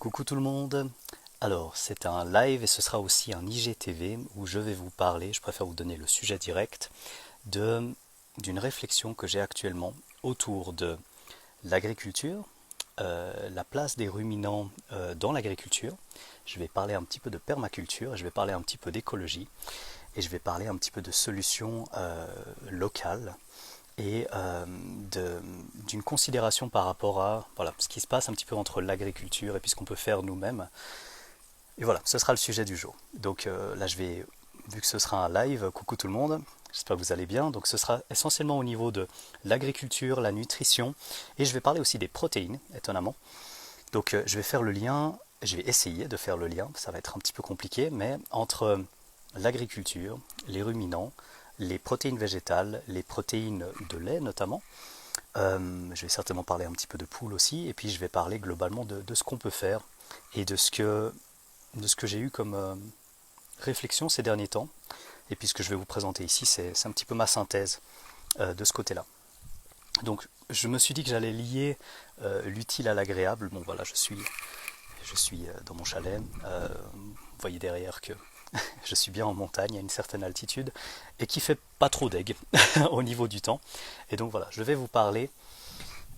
Coucou tout le monde. Alors, c'est un live et ce sera aussi un IGTV où je vais vous parler, je préfère vous donner le sujet direct, d'une réflexion que j'ai actuellement autour de l'agriculture, la place des ruminants dans l'agriculture. Je vais parler un petit peu de permaculture, et je vais parler un petit peu d'écologie et je vais parler un petit peu de solutions locales et d'une considération par rapport à voilà, ce qui se passe un petit peu entre l'agriculture et puis ce qu'on peut faire nous-mêmes. Et voilà, ce sera le sujet du jour. Donc là, vu que ce sera un live, coucou tout le monde, j'espère que vous allez bien. Donc ce sera essentiellement au niveau de l'agriculture, la nutrition, et je vais parler aussi des protéines, étonnamment. Donc je vais faire le lien, je vais essayer de faire le lien, ça va être un petit peu compliqué, mais entre l'agriculture, les ruminants, les protéines végétales, les protéines de lait notamment. Je vais certainement parler un petit peu de poules aussi, et puis je vais parler globalement de ce qu'on peut faire et de ce que j'ai eu comme réflexion ces derniers temps. Et puis ce que je vais vous présenter ici, c'est un petit peu ma synthèse de ce côté-là. Donc je me suis dit que j'allais lier l'utile à l'agréable. Bon voilà, je suis dans mon chalet. Vous voyez derrière que je suis bien en montagne à une certaine altitude et qui fait pas trop d'aigue au niveau du temps. Et donc voilà, je vais vous parler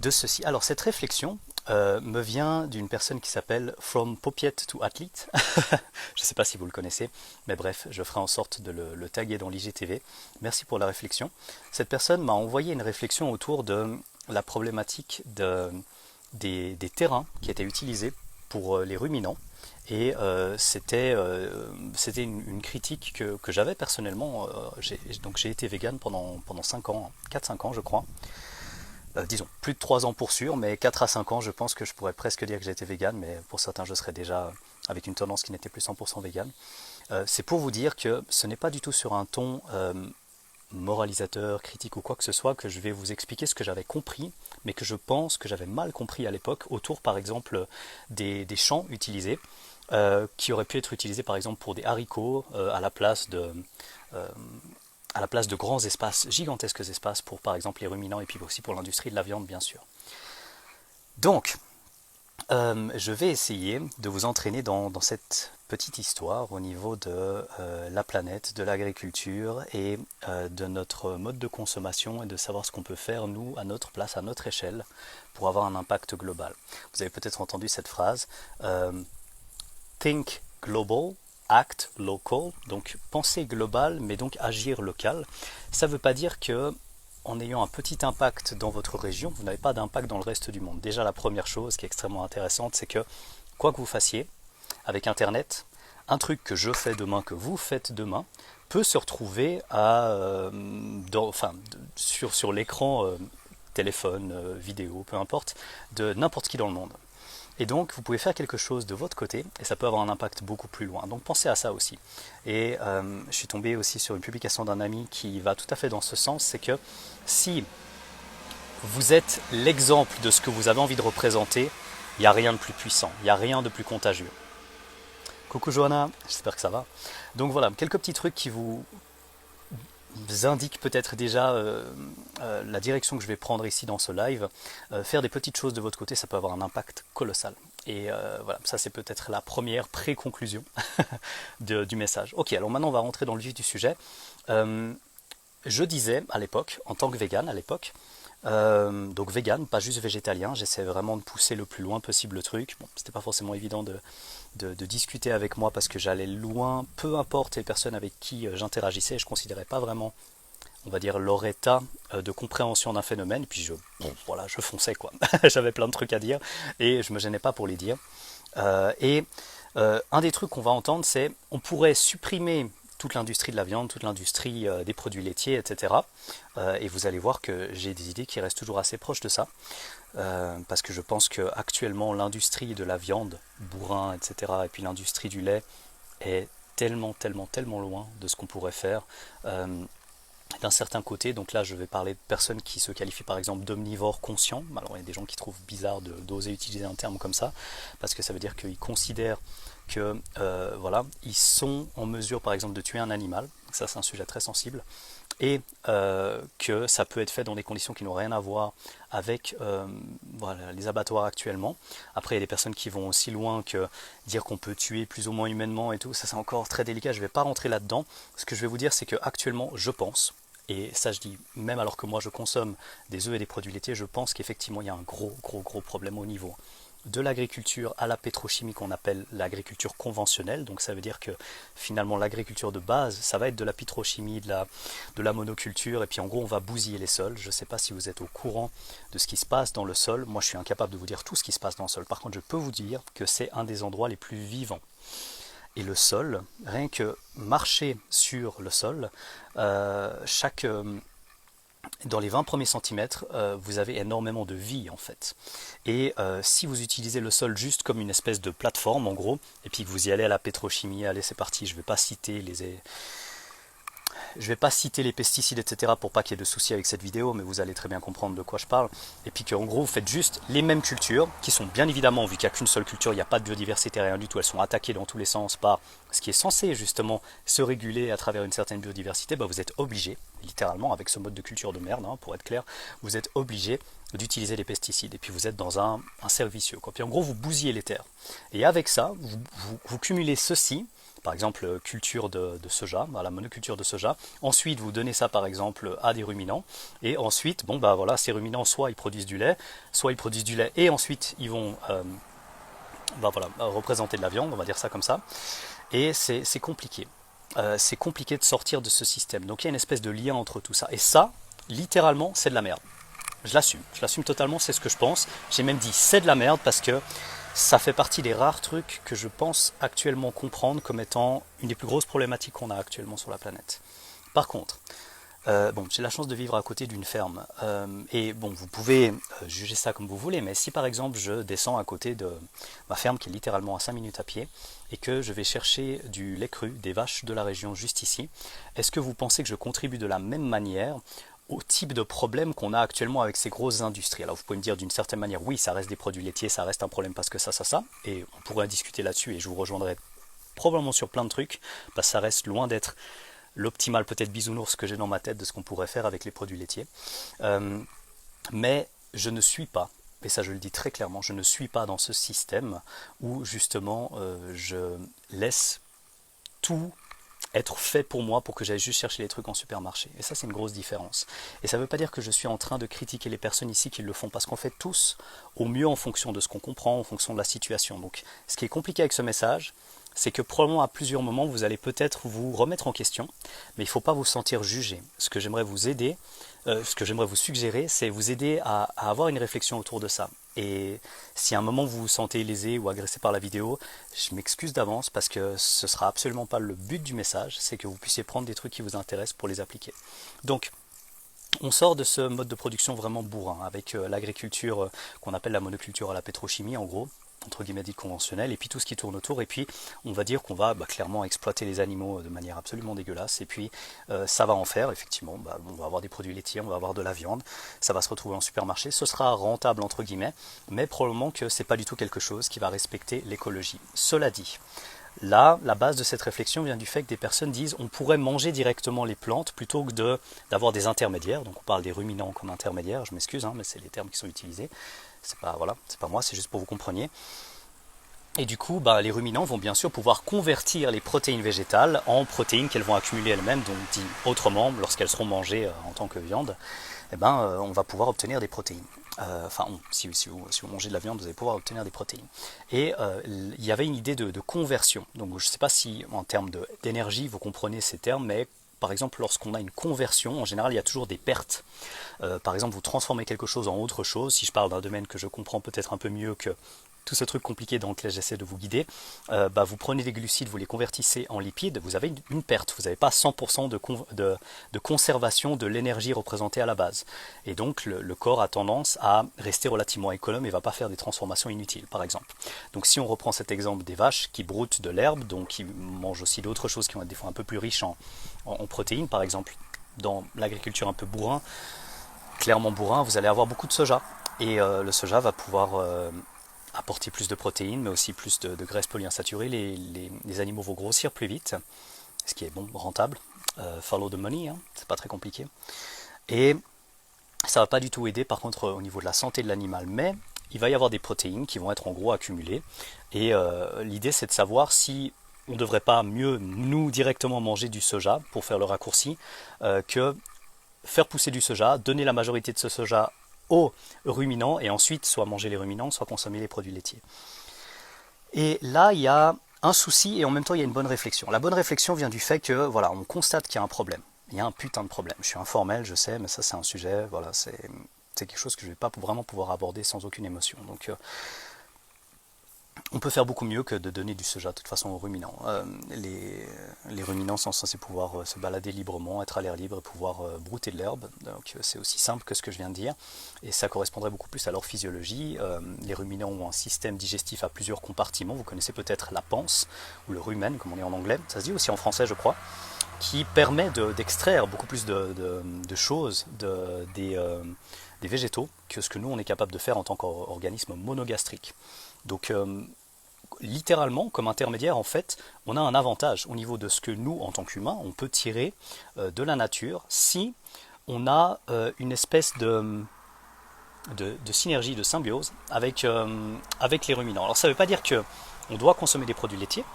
de ceci. Alors cette réflexion me vient d'une personne qui s'appelle From Popiet to Athlete. Je ne sais pas si vous le connaissez, mais bref, je ferai en sorte de le taguer dans l'IGTV. Merci pour la réflexion. Cette personne m'a envoyé une réflexion autour de la problématique des terrains qui étaient utilisés pour les ruminants. Et c'était une critique que j'avais personnellement. Donc j'ai été vegan pendant 5 ans, 4-5 ans je crois. Disons, plus de 3 ans pour sûr, mais 4 à 5 ans, je pense que je pourrais presque dire que j'étais vegan, mais pour certains, je serais déjà avec une tendance qui n'était plus 100% vegan. C'est pour vous dire que ce n'est pas du tout sur un ton moralisateur, critique ou quoi que ce soit que je vais vous expliquer ce que j'avais compris, mais que je pense que j'avais mal compris à l'époque, autour par exemple des champs utilisés, qui auraient pu être utilisés par exemple pour des haricots euh, à la place de grands espaces, gigantesques espaces pour par exemple les ruminants et puis aussi pour l'industrie de la viande bien sûr. Donc, je vais essayer de vous entraîner dans cette petite histoire au niveau de la planète, de l'agriculture et de notre mode de consommation et de savoir ce qu'on peut faire nous à notre place, à notre échelle pour avoir un impact global. Vous avez peut-être entendu cette phrase Think global, act local, donc penser global mais donc agir local. Ça ne veut pas dire que en ayant un petit impact dans votre région, vous n'avez pas d'impact dans le reste du monde. Déjà la première chose qui est extrêmement intéressante, c'est que quoi que vous fassiez, avec Internet, un truc que je fais demain, que vous faites demain, peut se retrouver sur l'écran téléphone, vidéo, peu importe, de n'importe qui dans le monde. Et donc, vous pouvez faire quelque chose de votre côté, et ça peut avoir un impact beaucoup plus loin. Donc, pensez à ça aussi. Et je suis tombé aussi sur une publication d'un ami qui va tout à fait dans ce sens, c'est que si vous êtes l'exemple de ce que vous avez envie de représenter, il n'y a rien de plus puissant, il n'y a rien de plus contagieux. Coucou Johanna, j'espère que ça va. Donc voilà, quelques petits trucs qui vous indiquent peut-être déjà la direction que je vais prendre ici dans ce live. Faire des petites choses de votre côté, ça peut avoir un impact colossal. Et voilà, ça c'est peut-être la première pré-conclusion du message. Ok, alors maintenant on va rentrer dans le vif du sujet. Je disais à l'époque, en tant que vegan à l'époque, donc vegan, pas juste végétalien, j'essaie vraiment de pousser le plus loin possible le truc. Bon, c'était pas forcément évident de discuter avec moi parce que j'allais loin, peu importe les personnes avec qui j'interagissais, je considérais pas vraiment, on va dire, leur état de compréhension d'un phénomène, et puis voilà, je fonçais quoi. J'avais plein de trucs à dire et je me gênais pas pour les dire. Un des trucs qu'on va entendre, c'est on pourrait supprimer toute l'industrie de la viande, toute l'industrie des produits laitiers, etc. Et vous allez voir que j'ai des idées qui restent toujours assez proches de ça, parce que je pense qu'actuellement l'industrie de la viande, bourrin, etc., et puis l'industrie du lait est tellement, tellement, tellement loin de ce qu'on pourrait faire d'un certain côté. Donc là je vais parler de personnes qui se qualifient par exemple d'omnivores conscients. Alors il y a des gens qui trouvent bizarre d'oser utiliser un terme comme ça, parce que ça veut dire qu'ils considèrent que voilà, ils sont en mesure par exemple de tuer un animal. Ça c'est un sujet très sensible, et que ça peut être fait dans des conditions qui n'ont rien à voir avec voilà, les abattoirs actuellement. Après, il y a des personnes qui vont aussi loin que dire qu'on peut tuer plus ou moins humainement et tout, ça c'est encore très délicat, je ne vais pas rentrer là-dedans. Ce que je vais vous dire, c'est que actuellement, je pense, et ça je dis, même alors que moi je consomme des œufs et des produits laitiers, je pense qu'effectivement il y a un gros problème au niveau de l'agriculture à la pétrochimie qu'on appelle l'agriculture conventionnelle. Donc ça veut dire que finalement l'agriculture de base, ça va être de la pétrochimie, de la monoculture, et puis en gros on va bousiller les sols. Je ne sais pas si vous êtes au courant de ce qui se passe dans le sol. Moi je suis incapable de vous dire tout ce qui se passe dans le sol. Par contre je peux vous dire que c'est un des endroits les plus vivants. Et le sol, rien que marcher sur le sol, dans les 20 premiers centimètres, vous avez énormément de vie en fait. Et si vous utilisez le sol juste comme une espèce de plateforme en gros, et puis que vous y allez à la pétrochimie, allez c'est parti, je vais pas citer les pesticides, etc. pour pas qu'il y ait de soucis avec cette vidéo, mais vous allez très bien comprendre de quoi je parle. Et puis qu'en gros, vous faites juste les mêmes cultures, qui sont bien évidemment, vu qu'il n'y a qu'une seule culture, il n'y a pas de biodiversité, rien du tout, elles sont attaquées dans tous les sens par ce qui est censé justement se réguler à travers une certaine biodiversité, bah vous êtes obligé, littéralement, avec ce mode de culture de merde, hein, pour être clair, vous êtes obligé d'utiliser les pesticides. Et puis vous êtes dans un cercle vicieux. Puis en gros, vous bousillez les terres. Et avec ça, vous cumulez ceci, par exemple culture de soja, la monoculture de soja. Ensuite, vous donnez ça par exemple à des ruminants. Et ensuite, bon bah voilà, ces ruminants, soit ils produisent du lait, soit ils produisent du lait et ensuite ils vont bah voilà, représenter de la viande, on va dire ça comme ça. Et c'est compliqué. C'est compliqué de sortir de ce système. Donc il y a une espèce de lien entre tout ça. Et ça, littéralement, c'est de la merde. Je l'assume totalement, c'est ce que je pense. J'ai même dit c'est de la merde parce que ça fait partie des rares trucs que je pense actuellement comprendre comme étant une des plus grosses problématiques qu'on a actuellement sur la planète. Par contre, bon, j'ai la chance de vivre à côté d'une ferme. Et bon, vous pouvez juger ça comme vous voulez, mais si par exemple je descends à côté de ma ferme qui est littéralement à 5 minutes à pied et que je vais chercher du lait cru, des vaches de la région juste ici, est-ce que vous pensez que je contribue de la même manière au type de problème qu'on a actuellement avec ces grosses industries? Alors vous pouvez me dire d'une certaine manière, oui, ça reste des produits laitiers, ça reste un problème parce que ça, et on pourrait discuter là-dessus et je vous rejoindrai probablement sur plein de trucs, parce que ça reste loin d'être l'optimal peut-être bisounours que j'ai dans ma tête de ce qu'on pourrait faire avec les produits laitiers. Mais je ne suis pas, et ça je le dis très clairement, je ne suis pas dans ce système où justement je laisse tout être fait pour moi pour que j'aille juste chercher les trucs en supermarché. Et ça c'est une grosse différence. Et ça ne veut pas dire que je suis en train de critiquer les personnes ici qui le font, parce qu'on fait tous au mieux en fonction de ce qu'on comprend, en fonction de la situation. Donc ce qui est compliqué avec ce message, c'est que probablement à plusieurs moments vous allez peut-être vous remettre en question, mais il ne faut pas vous sentir jugé. Ce que j'aimerais vous aider, ce que j'aimerais vous suggérer, c'est vous aider à avoir une réflexion autour de ça. Et si à un moment vous vous sentez lésé ou agressé par la vidéo, je m'excuse d'avance parce que ce ne sera absolument pas le but du message, c'est que vous puissiez prendre des trucs qui vous intéressent pour les appliquer. Donc, on sort de ce mode de production vraiment bourrin, avec l'agriculture qu'on appelle la monoculture à la pétrochimie en gros, entre guillemets dite conventionnelle, et puis tout ce qui tourne autour, et puis on va dire qu'on va clairement exploiter les animaux de manière absolument dégueulasse, et puis ça va en faire, effectivement, on va avoir des produits laitiers, on va avoir de la viande, ça va se retrouver en supermarché, ce sera rentable entre guillemets, mais probablement que c'est pas du tout quelque chose qui va respecter l'écologie. Cela dit, là, la base de cette réflexion vient du fait que des personnes disent on pourrait manger directement les plantes plutôt que d'avoir des intermédiaires. Donc on parle des ruminants comme intermédiaires, je m'excuse, hein, mais c'est les termes qui sont utilisés. C'est pas, voilà, c'est pas moi, c'est juste pour vous compreniez. Et du coup, les ruminants vont bien sûr pouvoir convertir les protéines végétales en protéines qu'elles vont accumuler elles-mêmes, donc dit autrement, lorsqu'elles seront mangées en tant que viande, on va pouvoir obtenir des protéines. Si vous mangez de la viande, vous allez pouvoir obtenir des protéines. Et il y avait une idée de conversion. Donc je ne sais pas si en termes d'énergie vous comprenez ces termes, mais par exemple lorsqu'on a une conversion, en général il y a toujours des pertes. Par exemple vous transformez quelque chose en autre chose, si je parle d'un domaine que je comprends peut-être un peu mieux que tout ce truc compliqué dans lequel j'essaie de vous guider, vous prenez des glucides, vous les convertissez en lipides, vous avez une perte, vous n'avez pas 100% de conservation de l'énergie représentée à la base. Et donc le corps a tendance à rester relativement économe et ne va pas faire des transformations inutiles, par exemple. Donc si on reprend cet exemple des vaches qui broutent de l'herbe, donc qui mangent aussi d'autres choses qui vont être des fois un peu plus riches en protéines, par exemple dans l'agriculture un peu bourrin, clairement bourrin, vous allez avoir beaucoup de soja. Et le soja va pouvoir apporter plus de protéines, mais aussi plus de graisses polyinsaturées. Les animaux vont grossir plus vite, ce qui est bon, rentable. follow the money, hein, c'est pas très compliqué. Et ça va pas du tout aider par contre au niveau de la santé de l'animal, mais il va y avoir des protéines qui vont être en gros accumulées. Et l'idée c'est de savoir si on ne devrait pas mieux nous directement manger du soja, pour faire le raccourci, que faire pousser du soja, donner la majorité de ce soja aux ruminants et ensuite soit manger les ruminants, soit consommer les produits laitiers. Et là il y a un souci et en même temps il y a une bonne réflexion. La bonne réflexion vient du fait que voilà, on constate qu'il y a un problème. Il y a un putain de problème. Je suis informel, je sais, mais ça c'est un sujet, voilà, c'est quelque chose que je ne vais pas vraiment pouvoir aborder sans aucune émotion. Donc on peut faire beaucoup mieux que de donner du soja de toute façon aux ruminants. Les ruminants sont censés pouvoir se balader librement, être à l'air libre et pouvoir brouter de l'herbe. Donc c'est aussi simple que ce que je viens de dire. Et ça correspondrait beaucoup plus à leur physiologie. Les ruminants ont un système digestif à plusieurs compartiments. Vous connaissez peut-être la panse, ou le rumen comme on dit en anglais. Ça se dit aussi en français je crois. Qui permet d'extraire beaucoup plus de choses des végétaux que ce que nous on est capable de faire en tant qu'organisme monogastrique. Donc littéralement, comme intermédiaire, en fait, on a un avantage au niveau de ce que nous, en tant qu'humains, on peut tirer de la nature si on a une espèce de synergie, de symbiose avec les ruminants. Alors ça ne veut pas dire qu'on doit consommer des produits laitiers,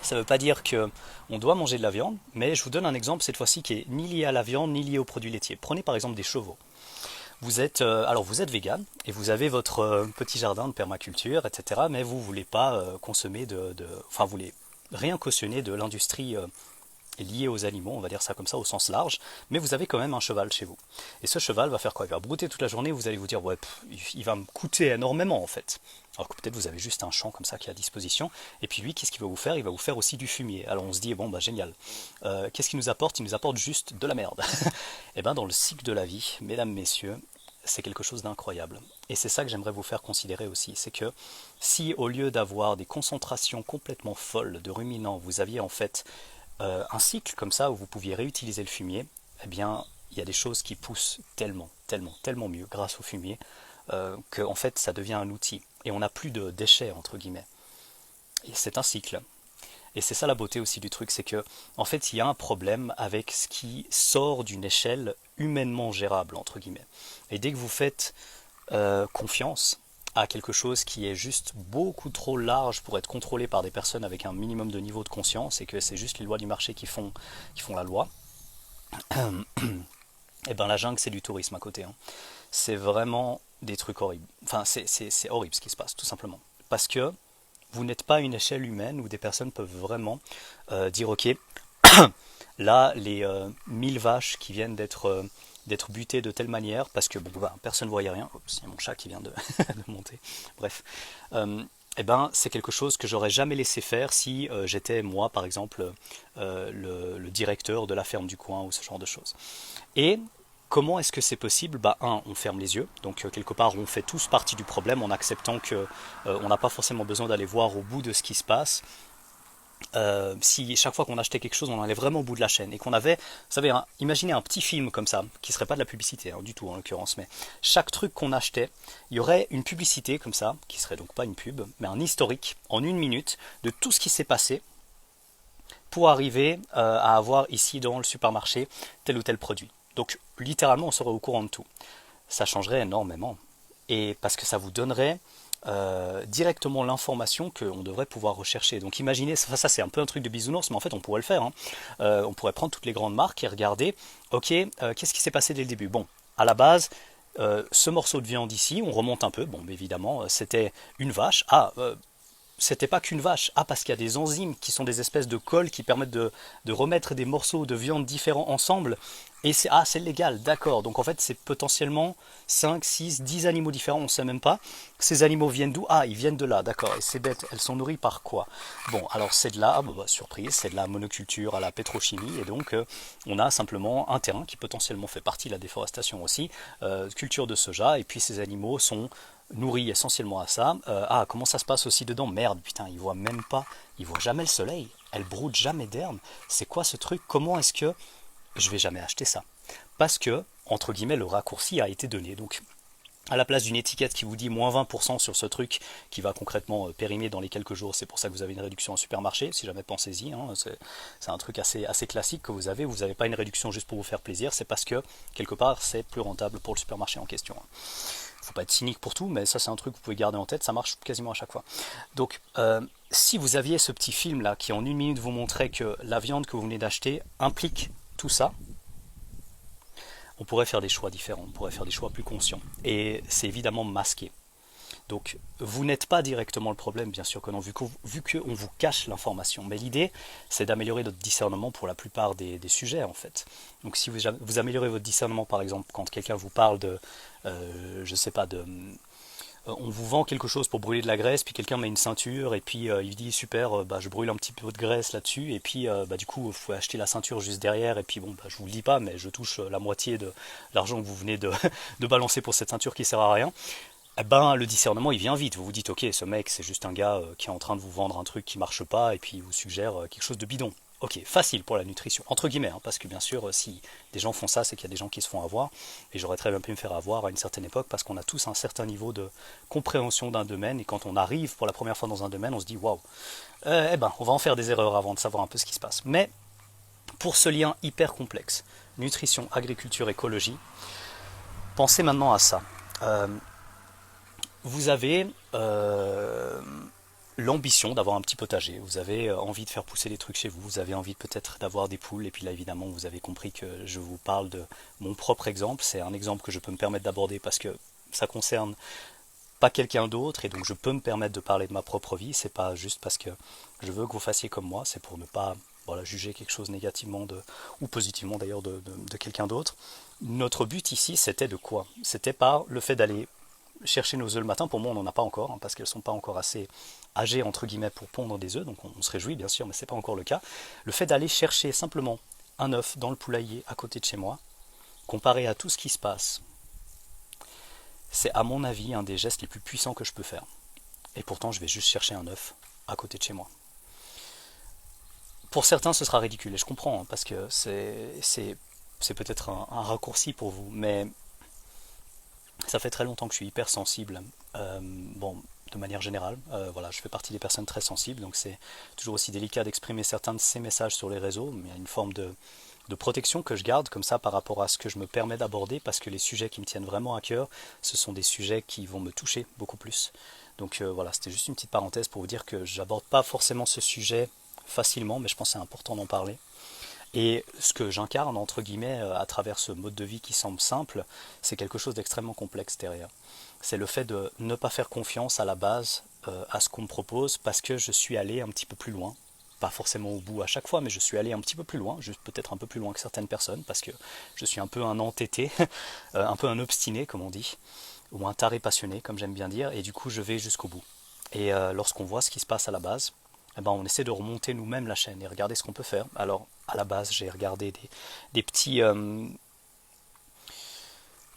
ça ne veut pas dire qu'on doit manger de la viande, mais je vous donne un exemple cette fois-ci qui est ni lié à la viande ni lié aux produits laitiers. Prenez par exemple des chevaux. Vous êtes vegan et vous avez votre petit jardin de permaculture, etc. Mais vous voulez pas consommer vous voulez rien cautionner de l'industrie liée aux animaux, on va dire ça comme ça au sens large. Mais vous avez quand même un cheval chez vous. Et ce cheval va faire quoi? Il va brouter toute la journée. Vous allez vous dire ouais, il va me coûter énormément en fait. Alors que peut-être vous avez juste un champ comme ça qui est à disposition. Et puis lui, qu'est-ce qu'il va vous faire? Il va vous faire aussi du fumier. Alors on se dit, bon bah génial. Qu'est-ce qu'il nous apporte? Il nous apporte juste de la merde. Et bien dans le cycle de la vie, mesdames, messieurs, c'est quelque chose d'incroyable. Et c'est ça que j'aimerais vous faire considérer aussi. C'est que si au lieu d'avoir des concentrations complètement folles de ruminants, vous aviez en fait un cycle comme ça où vous pouviez réutiliser le fumier, eh bien il y a des choses qui poussent tellement, tellement, tellement mieux grâce au fumier que en fait ça devient un outil. Et on n'a plus de déchets entre guillemets. Et c'est un cycle. Et c'est ça la beauté aussi du truc, c'est que en fait il y a un problème avec ce qui sort d'une échelle humainement gérable entre guillemets. Et dès que vous faites confiance à quelque chose qui est juste beaucoup trop large pour être contrôlé par des personnes avec un minimum de niveau de conscience et que c'est juste les lois du marché qui font la loi, et ben la jungle c'est du tourisme à côté. Hein. C'est vraiment des trucs horribles. Enfin c'est horrible ce qui se passe tout simplement. Parce que vous n'êtes pas à une échelle humaine où des personnes peuvent vraiment dire ok, là les 1000 vaches qui viennent d'être butées de telle manière parce que bon, bah, personne ne voyait rien. Oups, il y a mon chat qui vient de monter. Bref, eh ben, c'est quelque chose que j'aurais jamais laissé faire si j'étais moi par exemple le directeur de la ferme du coin ou ce genre de choses. Et comment est-ce que c'est possible? Bah on ferme les yeux, donc quelque part on fait tous partie du problème en acceptant que on n'a pas forcément besoin d'aller voir au bout de ce qui se passe. Si chaque fois qu'on achetait quelque chose on allait vraiment au bout de la chaîne et qu'on avait, vous savez, imaginez un petit film comme ça, qui serait pas de la publicité hein, du tout en l'occurrence, mais chaque truc qu'on achetait, il y aurait une publicité comme ça, qui serait donc pas une pub, mais un historique en 1 minute de tout ce qui s'est passé pour arriver à avoir ici dans le supermarché tel ou tel produit. Donc littéralement on serait au courant de tout. Ça changerait énormément. Et parce que ça vous donnerait directement l'information qu'on devrait pouvoir rechercher. Donc imaginez, ça c'est un peu un truc de bisounours, mais en fait on pourrait le faire. Hein. On pourrait prendre toutes les grandes marques et regarder, ok, qu'est-ce qui s'est passé dès le début? Bon, à la base, ce morceau de viande ici, on remonte un peu, bon évidemment, c'était une vache. C'était pas qu'une vache. Parce qu'il y a des enzymes qui sont des espèces de cols qui permettent de remettre des morceaux de viande différents ensemble. Et c'est légal, d'accord. Donc en fait, c'est potentiellement 5, 6, 10 animaux différents, on ne sait même pas. Ces animaux viennent d'où? Ils viennent de là, d'accord. Et c'est bête, elles sont nourries par quoi? Bon, alors c'est de la, surprise, c'est de la monoculture à la pétrochimie. Et donc, on a simplement un terrain qui potentiellement fait partie de la déforestation aussi. Culture de soja, et puis ces animaux sont nourris essentiellement à ça. Comment ça se passe aussi dedans? Merde, putain, ils voient même pas, ils voient jamais le soleil. Elles broutent jamais d'herbe. C'est quoi ce truc? Comment est-ce que je vais jamais acheter ça? Parce que, entre guillemets, le raccourci a été donné. Donc, à la place d'une étiquette qui vous dit moins 20% sur ce truc qui va concrètement périmer dans les quelques jours, c'est pour ça que vous avez une réduction en supermarché, si jamais pensez-y, hein, c'est un truc assez classique que vous n'avez pas une réduction juste pour vous faire plaisir, c'est parce que quelque part c'est plus rentable pour le supermarché en question. Faut pas être cynique pour tout, mais ça c'est un truc que vous pouvez garder en tête, ça marche quasiment à chaque fois. Donc si vous aviez ce petit film là qui en une minute vous montrait que la viande que vous venez d'acheter implique tout ça, on pourrait faire des choix différents, on pourrait faire des choix plus conscients. Et c'est évidemment masqué. Donc vous n'êtes pas directement le problème, bien sûr que non, vu qu'on vous cache l'information. Mais l'idée, c'est d'améliorer notre discernement pour la plupart des sujets, en fait. Donc si vous améliorez votre discernement, par exemple, quand quelqu'un vous parle de, je sais pas, on vous vend quelque chose pour brûler de la graisse, puis quelqu'un met une ceinture, et puis il dit super, bah, je brûle un petit peu de graisse là-dessus, et puis bah, du coup, il faut acheter la ceinture juste derrière, et puis bon, bah, je vous le dis pas, mais je touche la moitié de l'argent que vous venez de balancer pour cette ceinture qui sert à rien. Eh ben, le discernement, il vient vite. Vous vous dites, ok, ce mec, c'est juste un gars qui est en train de vous vendre un truc qui marche pas, et puis il vous suggère quelque chose de bidon. Ok, facile pour la nutrition, entre guillemets, hein, parce que bien sûr, si des gens font ça, c'est qu'il y a des gens qui se font avoir, et j'aurais très bien pu me faire avoir à une certaine époque, parce qu'on a tous un certain niveau de compréhension d'un domaine, et quand on arrive pour la première fois dans un domaine, on se dit, waouh, eh ben, on va en faire des erreurs avant de savoir un peu ce qui se passe. Mais pour ce lien hyper complexe, nutrition, agriculture, écologie, pensez maintenant à ça. Euh, vous avez l'ambition d'avoir un petit potager, vous avez envie de faire pousser des trucs chez vous, vous avez envie peut-être d'avoir des poules, et puis là évidemment vous avez compris que je vous parle de mon propre exemple, c'est un exemple que je peux me permettre d'aborder parce que ça concerne pas quelqu'un d'autre, et donc je peux me permettre de parler de ma propre vie, c'est pas juste parce que je veux que vous fassiez comme moi, c'est pour ne pas voilà, juger quelque chose négativement ou positivement d'ailleurs de quelqu'un d'autre. Notre but ici c'était de quoi? C'était pas le fait d'aller chercher nos œufs le matin, pour moi on n'en a pas encore, hein, parce qu'elles ne sont pas encore assez âgées entre guillemets pour pondre des œufs, donc on se réjouit bien sûr, mais ce n'est pas encore le cas. Le fait d'aller chercher simplement un œuf dans le poulailler à côté de chez moi, comparé à tout ce qui se passe, c'est à mon avis un des gestes les plus puissants que je peux faire. Et pourtant je vais juste chercher un œuf à côté de chez moi. Pour certains ce sera ridicule, et je comprends, hein, parce que c'est peut-être un raccourci pour vous, mais ça fait très longtemps que je suis hyper sensible. Bon, de manière générale, voilà, je fais partie des personnes très sensibles, donc c'est toujours aussi délicat d'exprimer certains de ces messages sur les réseaux, mais il y a une forme de protection que je garde comme ça par rapport à ce que je me permets d'aborder, parce que les sujets qui me tiennent vraiment à cœur, ce sont des sujets qui vont me toucher beaucoup plus. Donc voilà, c'était juste une petite parenthèse pour vous dire que j'aborde pas forcément ce sujet facilement, mais je pense que c'est important d'en parler. Et ce que j'incarne, entre guillemets, à travers ce mode de vie qui semble simple, c'est quelque chose d'extrêmement complexe derrière. C'est le fait de ne pas faire confiance à la base à ce qu'on me propose, parce que je suis allé un petit peu plus loin. Pas forcément au bout à chaque fois, mais je suis allé un petit peu plus loin, juste peut-être un peu plus loin que certaines personnes, parce que je suis un peu un entêté, un peu un obstiné, comme on dit, ou un taré passionné, comme j'aime bien dire, et du coup je vais jusqu'au bout. Et lorsqu'on voit ce qui se passe à la base, eh ben, on essaie de remonter nous-mêmes la chaîne et regarder ce qu'on peut faire. Alors, à la base, j'ai regardé des petits,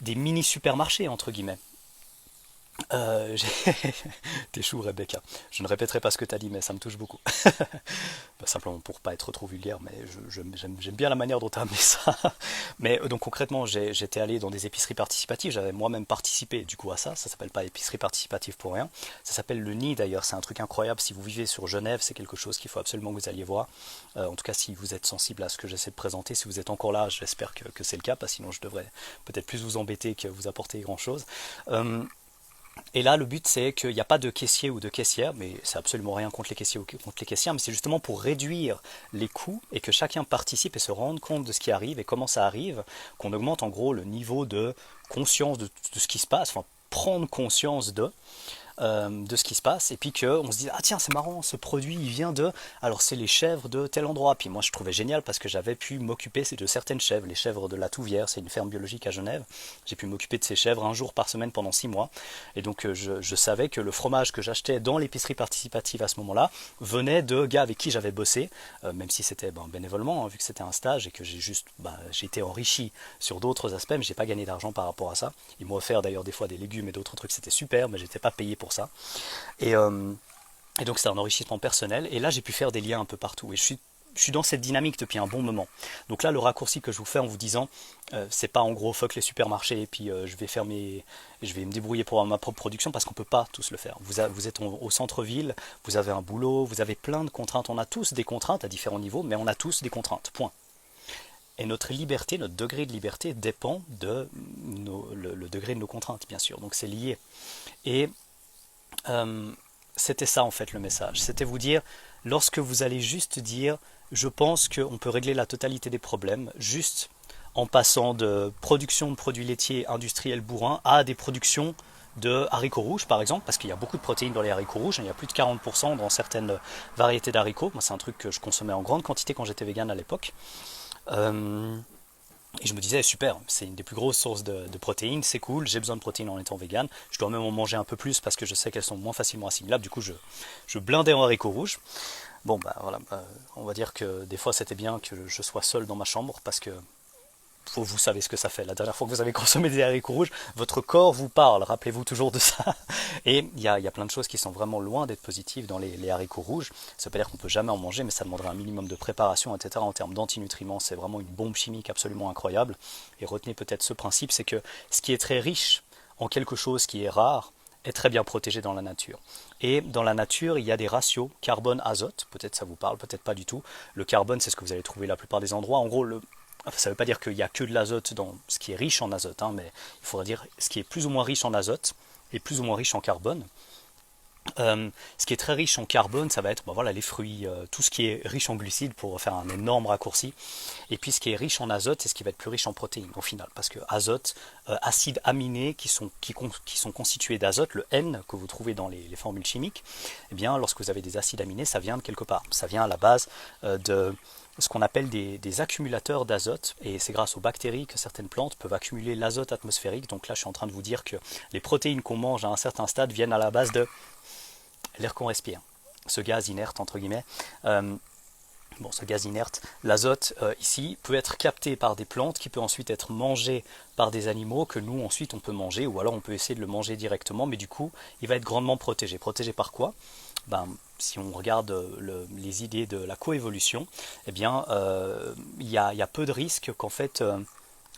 des mini supermarchés entre guillemets. T'es chou, Rebecca. Je ne répéterai pas ce que t'as dit, mais ça me touche beaucoup. Bah, simplement pour pas être trop vulgaire, mais j'aime bien la manière dont tu as amené ça. Mais donc concrètement, j'étais allé dans des épiceries participatives, j'avais moi-même participé du coup à ça. Ça s'appelle pas épicerie participative pour rien. Ça s'appelle le Nid d'ailleurs, c'est un truc incroyable. Si vous vivez sur Genève, c'est quelque chose qu'il faut absolument que vous alliez voir. En tout cas, si vous êtes sensible à ce que j'essaie de présenter, si vous êtes encore là, j'espère que c'est le cas, parce que sinon je devrais peut-être plus vous embêter que vous apporter grand-chose. Et là, le but, c'est qu'il n'y a pas de caissier ou de caissière, mais c'est absolument rien contre les caissiers ou contre les caissières, mais c'est justement pour réduire les coûts et que chacun participe et se rende compte de ce qui arrive et comment ça arrive, qu'on augmente en gros le niveau de conscience de ce qui se passe, enfin prendre conscience de ce qui se passe, et puis qu'on se dit ah tiens c'est marrant, ce produit il vient alors c'est les chèvres de tel endroit. Puis moi je trouvais génial parce que j'avais pu m'occuper de certaines chèvres, les chèvres de la Touvière, c'est une ferme biologique à Genève. J'ai pu m'occuper de ces chèvres un jour par semaine pendant 6 mois, et donc je savais que le fromage que j'achetais dans l'épicerie participative à ce moment-là venait de gars avec qui j'avais bossé, même si c'était bénévolement, hein, vu que c'était un stage et que j'ai été enrichi sur d'autres aspects, mais j'ai pas gagné d'argent par rapport à ça. Ils m'ont offert d'ailleurs des fois des légumes et d'autres trucs, c'était super, mais j'étais pas payé pour ça. Et donc c'est un enrichissement personnel. Et là j'ai pu faire des liens un peu partout. Et je suis dans cette dynamique depuis un bon moment. Donc là, le raccourci que je vous fais en vous disant, c'est pas en gros fuck les supermarchés et puis je vais me débrouiller pour avoir ma propre production parce qu'on peut pas tous le faire. Vous êtes au centre-ville, vous avez un boulot, vous avez plein de contraintes. On a tous des contraintes à différents niveaux, mais on a tous des contraintes. Point. Et notre liberté, notre degré de liberté dépend de le degré de nos contraintes, bien sûr. Donc c'est lié. Et c'était ça en fait le message. C'était vous dire, lorsque vous allez juste dire, je pense qu'on peut régler la totalité des problèmes juste en passant de production de produits laitiers industriels bourrins à des productions de haricots rouges par exemple, parce qu'il y a beaucoup de protéines dans les haricots rouges, il y a plus de 40% dans certaines variétés d'haricots. Moi c'est un truc que je consommais en grande quantité quand j'étais vegan à l'époque. Et je me disais, super, c'est une des plus grosses sources de protéines, c'est cool, j'ai besoin de protéines en étant vegan, je dois même en manger un peu plus parce que je sais qu'elles sont moins facilement assimilables, du coup je blindais en haricots rouges. Bon bah voilà, on va dire que des fois c'était bien que je sois seul dans ma chambre parce que vous savez ce que ça fait. La dernière fois que vous avez consommé des haricots rouges, votre corps vous parle, rappelez-vous toujours de ça. Et il y a plein de choses qui sont vraiment loin d'être positives dans les haricots rouges. Ça veut pas dire qu'on peut jamais en manger, mais ça demanderait un minimum de préparation, etc. En termes d'antinutriments, c'est vraiment une bombe chimique absolument incroyable. Et retenez peut-être ce principe, c'est que ce qui est très riche en quelque chose qui est rare, est très bien protégé dans la nature. Et dans la nature, il y a des ratios carbone-azote, peut-être ça vous parle, peut-être pas du tout. Le carbone, c'est ce que vous allez trouver la plupart des endroits. En gros, ça ne veut pas dire qu'il n'y a que de l'azote dans ce qui est riche en azote, hein, mais il faudrait dire ce qui est plus ou moins riche en azote et plus ou moins riche en carbone. Ce qui est très riche en carbone, ça va être voilà, les fruits, tout ce qui est riche en glucides pour faire un énorme raccourci. Et puis ce qui est riche en azote, c'est ce qui va être plus riche en protéines au final. Parce que azote, acides aminés qui sont constitués d'azote, le N que vous trouvez dans les formules chimiques, eh bien lorsque vous avez des acides aminés, ça vient de quelque part. Ça vient à la base de ce qu'on appelle des accumulateurs d'azote, et c'est grâce aux bactéries que certaines plantes peuvent accumuler l'azote atmosphérique. Donc là je suis en train de vous dire que les protéines qu'on mange à un certain stade viennent à la base de l'air qu'on respire, ce gaz inerte entre guillemets. Ce gaz inerte, l'azote ici peut être capté par des plantes qui peut ensuite être mangé par des animaux que nous ensuite on peut manger, ou alors on peut essayer de le manger directement, mais du coup il va être grandement protégé. Protégé par quoi? Si on regarde les idées de la coévolution, eh bien il y a peu de risques qu'en fait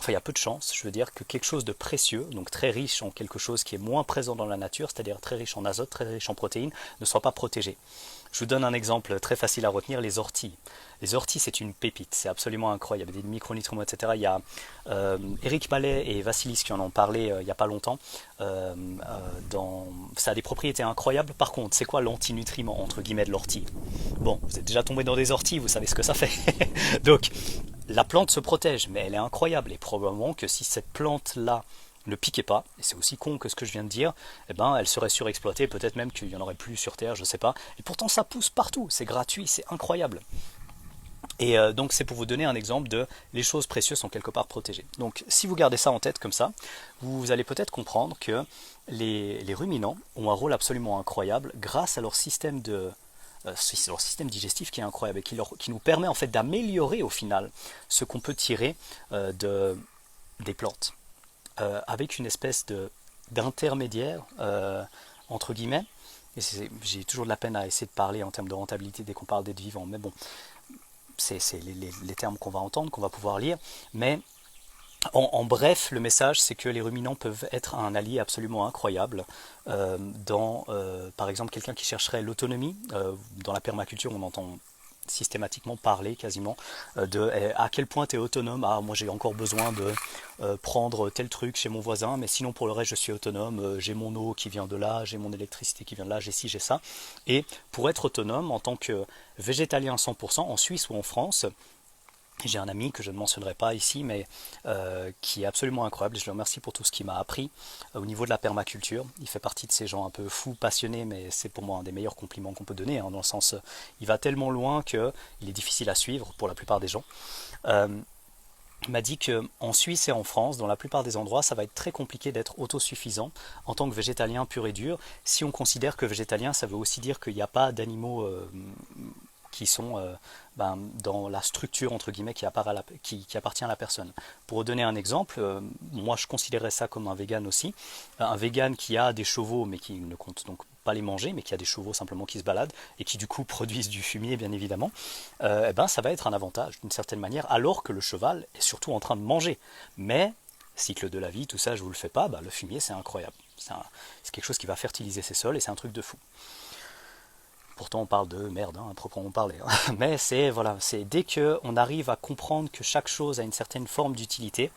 il y a peu de chances, je veux dire, que quelque chose de précieux, donc très riche en quelque chose qui est moins présent dans la nature, c'est-à-dire très riche en azote, très riche en protéines, ne soit pas protégé. Je vous donne un exemple très facile à retenir, les orties. Les orties, c'est une pépite, c'est absolument incroyable. Il y a des micronutriments, etc. Il y a Eric Mallet et Vassilis qui en ont parlé il n'y a pas longtemps. Ça a des propriétés incroyables. Par contre, c'est quoi l'antinutriment, entre guillemets, de l'ortie? Bon, vous êtes déjà tombé dans des orties, vous savez ce que ça fait. Donc, la plante se protège, mais elle est incroyable. Et probablement que si cette plante-là ne piquait pas, et c'est aussi con que ce que je viens de dire, eh ben, elle serait surexploitée, peut-être même qu'il n'y en aurait plus sur Terre, je ne sais pas. Et pourtant ça pousse partout, c'est gratuit, c'est incroyable. Et donc c'est pour vous donner un exemple de les choses précieuses sont quelque part protégées. Donc si vous gardez ça en tête comme ça, vous allez peut-être comprendre que les ruminants ont un rôle absolument incroyable grâce à leur système digestif qui est incroyable et qui nous permet en fait d'améliorer au final ce qu'on peut tirer des plantes. Avec une espèce d'intermédiaire, entre guillemets, et j'ai toujours de la peine à essayer de parler en termes de rentabilité dès qu'on parle d'être vivant, mais bon, c'est les termes qu'on va entendre, qu'on va pouvoir lire, mais en bref, le message c'est que les ruminants peuvent être un allié absolument incroyable par exemple, quelqu'un qui chercherait l'autonomie. Dans la permaculture, on entend systématiquement parler quasiment de à quel point tu es autonome. Ah, moi j'ai encore besoin de prendre tel truc chez mon voisin, mais sinon pour le reste je suis autonome, j'ai mon eau qui vient de là, j'ai mon électricité qui vient de là, j'ai ci, j'ai ça. Et pour être autonome en tant que végétalien 100% en Suisse ou en France, j'ai un ami que je ne mentionnerai pas ici, mais qui est absolument incroyable. Je le remercie pour tout ce qu'il m'a appris au niveau de la permaculture. Il fait partie de ces gens un peu fous, passionnés, mais c'est pour moi un des meilleurs compliments qu'on peut donner, hein, dans le sens, il va tellement loin qu'il est difficile à suivre pour la plupart des gens. Il m'a dit qu'en Suisse et en France, dans la plupart des endroits, ça va être très compliqué d'être autosuffisant en tant que végétalien pur et dur, si on considère que végétalien, ça veut aussi dire qu'il n'y a pas d'animaux qui sont dans la structure entre guillemets qui appartient à la personne. Pour donner un exemple, moi je considérerais ça comme un vegan aussi. Un vegan qui a des chevaux mais qui ne compte donc pas les manger, mais qu'il y a des chevaux simplement qui se baladent et qui du coup produisent du fumier bien évidemment, ça va être un avantage d'une certaine manière, alors que le cheval est surtout en train de manger. Mais, cycle de la vie, tout ça je vous le fais pas, le fumier c'est incroyable. C'est quelque chose qui va fertiliser ces sols et c'est un truc de fou. Pourtant on parle de merde, à proprement parler. Mais c'est dès qu'on arrive à comprendre que chaque chose a une certaine forme d'utilité,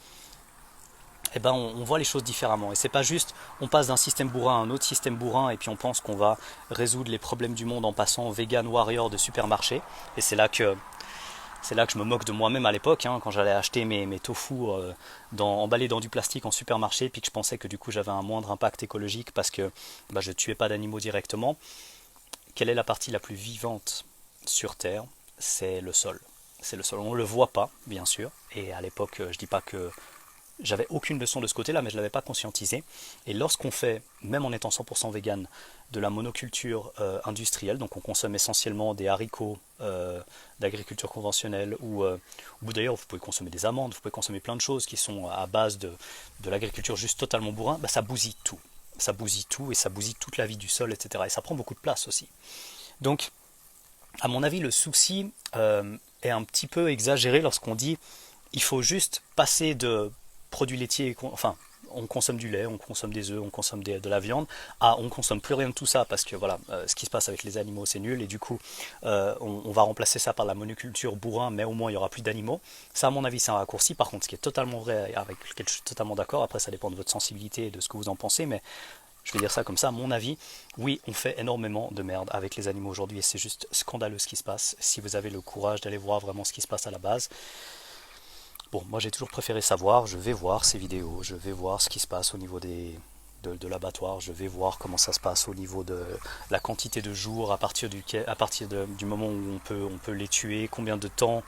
on voit les choses différemment. Et c'est pas juste, on passe d'un système bourrin à un autre système bourrin et puis on pense qu'on va résoudre les problèmes du monde en passant vegan warrior de supermarché. Et c'est là que je me moque de moi-même à l'époque, quand j'allais acheter mes tofu emballés dans du plastique en supermarché, puis que je pensais que du coup j'avais un moindre impact écologique parce que je ne tuais pas d'animaux directement. Quelle est la partie la plus vivante sur Terre? C'est le sol. C'est le sol. On ne le voit pas, bien sûr. Et à l'époque, je dis pas que j'avais aucune leçon de ce côté-là, mais je ne l'avais pas conscientisé. Et lorsqu'on fait, même en étant 100% vegan, de la monoculture industrielle, donc on consomme essentiellement des haricots d'agriculture conventionnelle, ou d'ailleurs vous pouvez consommer des amandes, vous pouvez consommer plein de choses qui sont à base de l'agriculture juste totalement bourrin, ça bousille tout. Ça bousille tout et ça bousille toute la vie du sol, etc. Et ça prend beaucoup de place aussi. Donc, à mon avis, le souci est un petit peu exagéré lorsqu'on dit il faut juste passer de produits laitiers, on consomme du lait, on consomme des œufs, on consomme de la viande, on consomme plus rien de tout ça parce que ce qui se passe avec les animaux c'est nul et du coup on va remplacer ça par la monoculture bourrin, mais au moins il y aura plus d'animaux. Ça à mon avis c'est un raccourci. Par contre, ce qui est totalement vrai, avec lequel je suis totalement d'accord, après ça dépend de votre sensibilité et de ce que vous en pensez, mais je vais dire ça comme ça, à mon avis, oui, on fait énormément de merde avec les animaux aujourd'hui et c'est juste scandaleux ce qui se passe. Si vous avez le courage d'aller voir vraiment ce qui se passe à la base. Bon, moi j'ai toujours préféré savoir, je vais voir ces vidéos, je vais voir ce qui se passe au niveau de l'abattoir, je vais voir comment ça se passe au niveau de la quantité de jours à partir du moment où on peut les tuer, combien de temps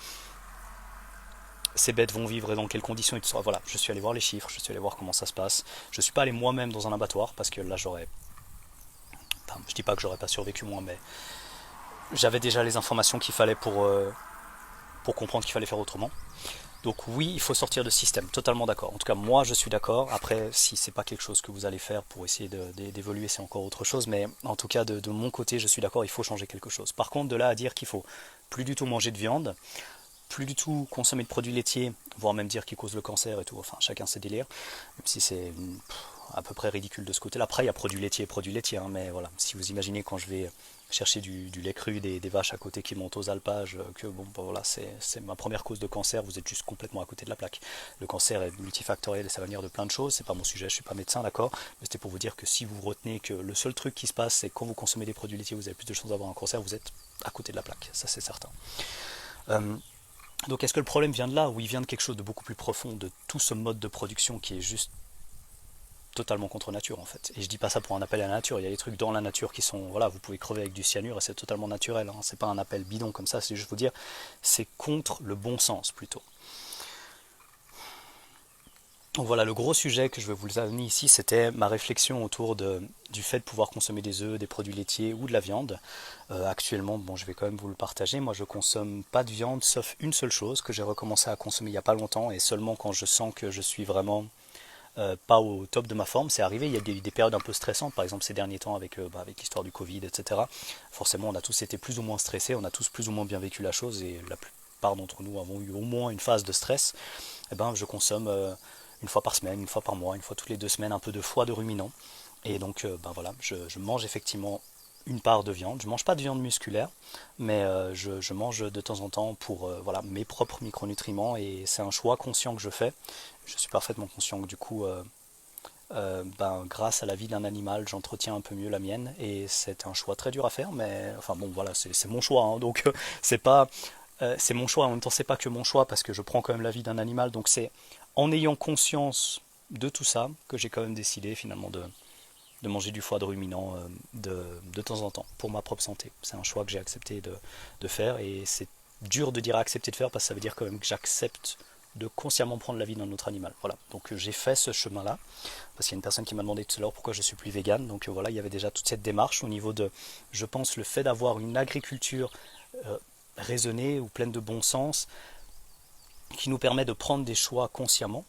ces bêtes vont vivre et dans quelles conditions et tout ça. Voilà, je suis allé voir les chiffres, je suis allé voir comment ça se passe. Je suis pas allé moi-même dans un abattoir parce que là je dis pas que j'aurais pas survécu moi, mais j'avais déjà les informations qu'il fallait pour comprendre qu'il fallait faire autrement. Donc oui, il faut sortir de ce système, totalement d'accord. En tout cas, moi je suis d'accord. Après, si c'est pas quelque chose que vous allez faire pour essayer d'évoluer, c'est encore autre chose. Mais en tout cas, de mon côté, je suis d'accord, il faut changer quelque chose. Par contre, de là à dire qu'il faut plus du tout manger de viande, plus du tout consommer de produits laitiers, voire même dire qu'ils causent le cancer et tout, enfin chacun ses délires, même si c'est à peu près ridicule de ce côté-là. Après, il y a produits laitiers, mais voilà, si vous imaginez quand je vais chercher du lait cru des vaches à côté qui montent aux alpages, que voilà, c'est ma première cause de cancer, vous êtes juste complètement à côté de la plaque. Le cancer est multifactoriel et ça va venir de plein de choses, c'est pas mon sujet, je suis pas médecin, d'accord, mais c'était pour vous dire que si vous retenez que le seul truc qui se passe, c'est quand vous consommez des produits laitiers, vous avez plus de chances d'avoir un cancer, vous êtes à côté de la plaque, ça c'est certain. Donc est-ce que le problème vient de là ou il vient de quelque chose de beaucoup plus profond, de tout ce mode de production qui est juste totalement contre nature en fait. Et je dis pas ça pour un appel à la nature, il y a des trucs dans la nature qui sont, voilà, vous pouvez crever avec du cyanure et c'est totalement naturel, c'est pas un appel bidon comme ça, c'est juste vous dire, c'est contre le bon sens plutôt. Donc voilà, le gros sujet que je vais vous amener ici, c'était ma réflexion autour du fait de pouvoir consommer des œufs, des produits laitiers ou de la viande. Actuellement, je vais quand même vous le partager, moi je consomme pas de viande sauf une seule chose que j'ai recommencé à consommer il y a pas longtemps et seulement quand je sens que je suis vraiment pas au top de ma forme. C'est arrivé, il y a des périodes un peu stressantes, par exemple ces derniers temps avec l'histoire du Covid, etc. Forcément, on a tous été plus ou moins stressés, on a tous plus ou moins bien vécu la chose et la plupart d'entre nous avons eu au moins une phase de stress. Je consomme une fois par semaine, une fois par mois, une fois toutes les 2 semaines, un peu de foie de ruminant. Et donc, je mange effectivement une part de viande. Je mange pas de viande musculaire, mais je mange de temps en temps pour mes propres micronutriments et c'est un choix conscient que je fais. Je suis parfaitement conscient que du coup, grâce à la vie d'un animal, j'entretiens un peu mieux la mienne et c'est un choix très dur à faire, mais enfin bon voilà, c'est mon choix, donc c'est pas c'est mon choix. En même temps, c'est pas que mon choix parce que je prends quand même la vie d'un animal, donc c'est en ayant conscience de tout ça que j'ai quand même décidé finalement de manger du foie de ruminant de temps en temps pour ma propre santé. C'est un choix que j'ai accepté de faire et c'est dur de dire accepter de faire parce que ça veut dire quand même que j'accepte de consciemment prendre la vie d'un autre animal. Voilà, donc j'ai fait ce chemin-là parce qu'il y a une personne qui m'a demandé tout à l'heure pourquoi je suis plus vegan. Donc voilà, il y avait déjà toute cette démarche au niveau de, je pense, le fait d'avoir une agriculture raisonnée ou pleine de bon sens qui nous permet de prendre des choix consciemment.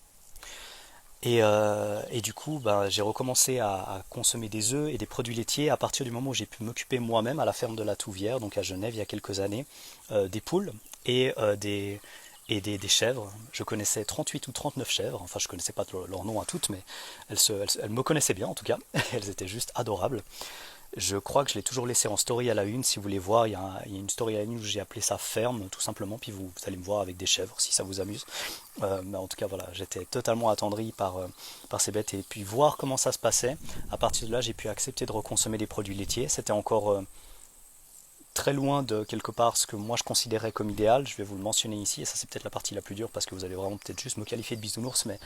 Et du coup, ben, j'ai recommencé à consommer des œufs et des produits laitiers à partir du moment où j'ai pu m'occuper moi-même à la ferme de la Touvière, donc à Genève il y a quelques années, des poules et, des chèvres. Je connaissais 38 ou 39 chèvres, enfin je connaissais pas leur nom à toutes, mais elles me connaissaient bien en tout cas, elles étaient juste adorables. Je crois que je l'ai toujours laissé en story à la une. Si vous voulez voir, il y a une story à la une où j'ai appelé ça ferme, tout simplement. Puis vous allez me voir avec des chèvres si ça vous amuse. Mais en tout cas, voilà, j'étais totalement attendri par ces bêtes. Et puis voir comment ça se passait. À partir de là, j'ai pu accepter de reconsommer des produits laitiers. C'était encore très loin de quelque part ce que moi je considérais comme idéal. Je vais vous le mentionner ici. Et ça, c'est peut-être la partie la plus dure parce que vous allez vraiment peut-être juste me qualifier de bisounours. Mais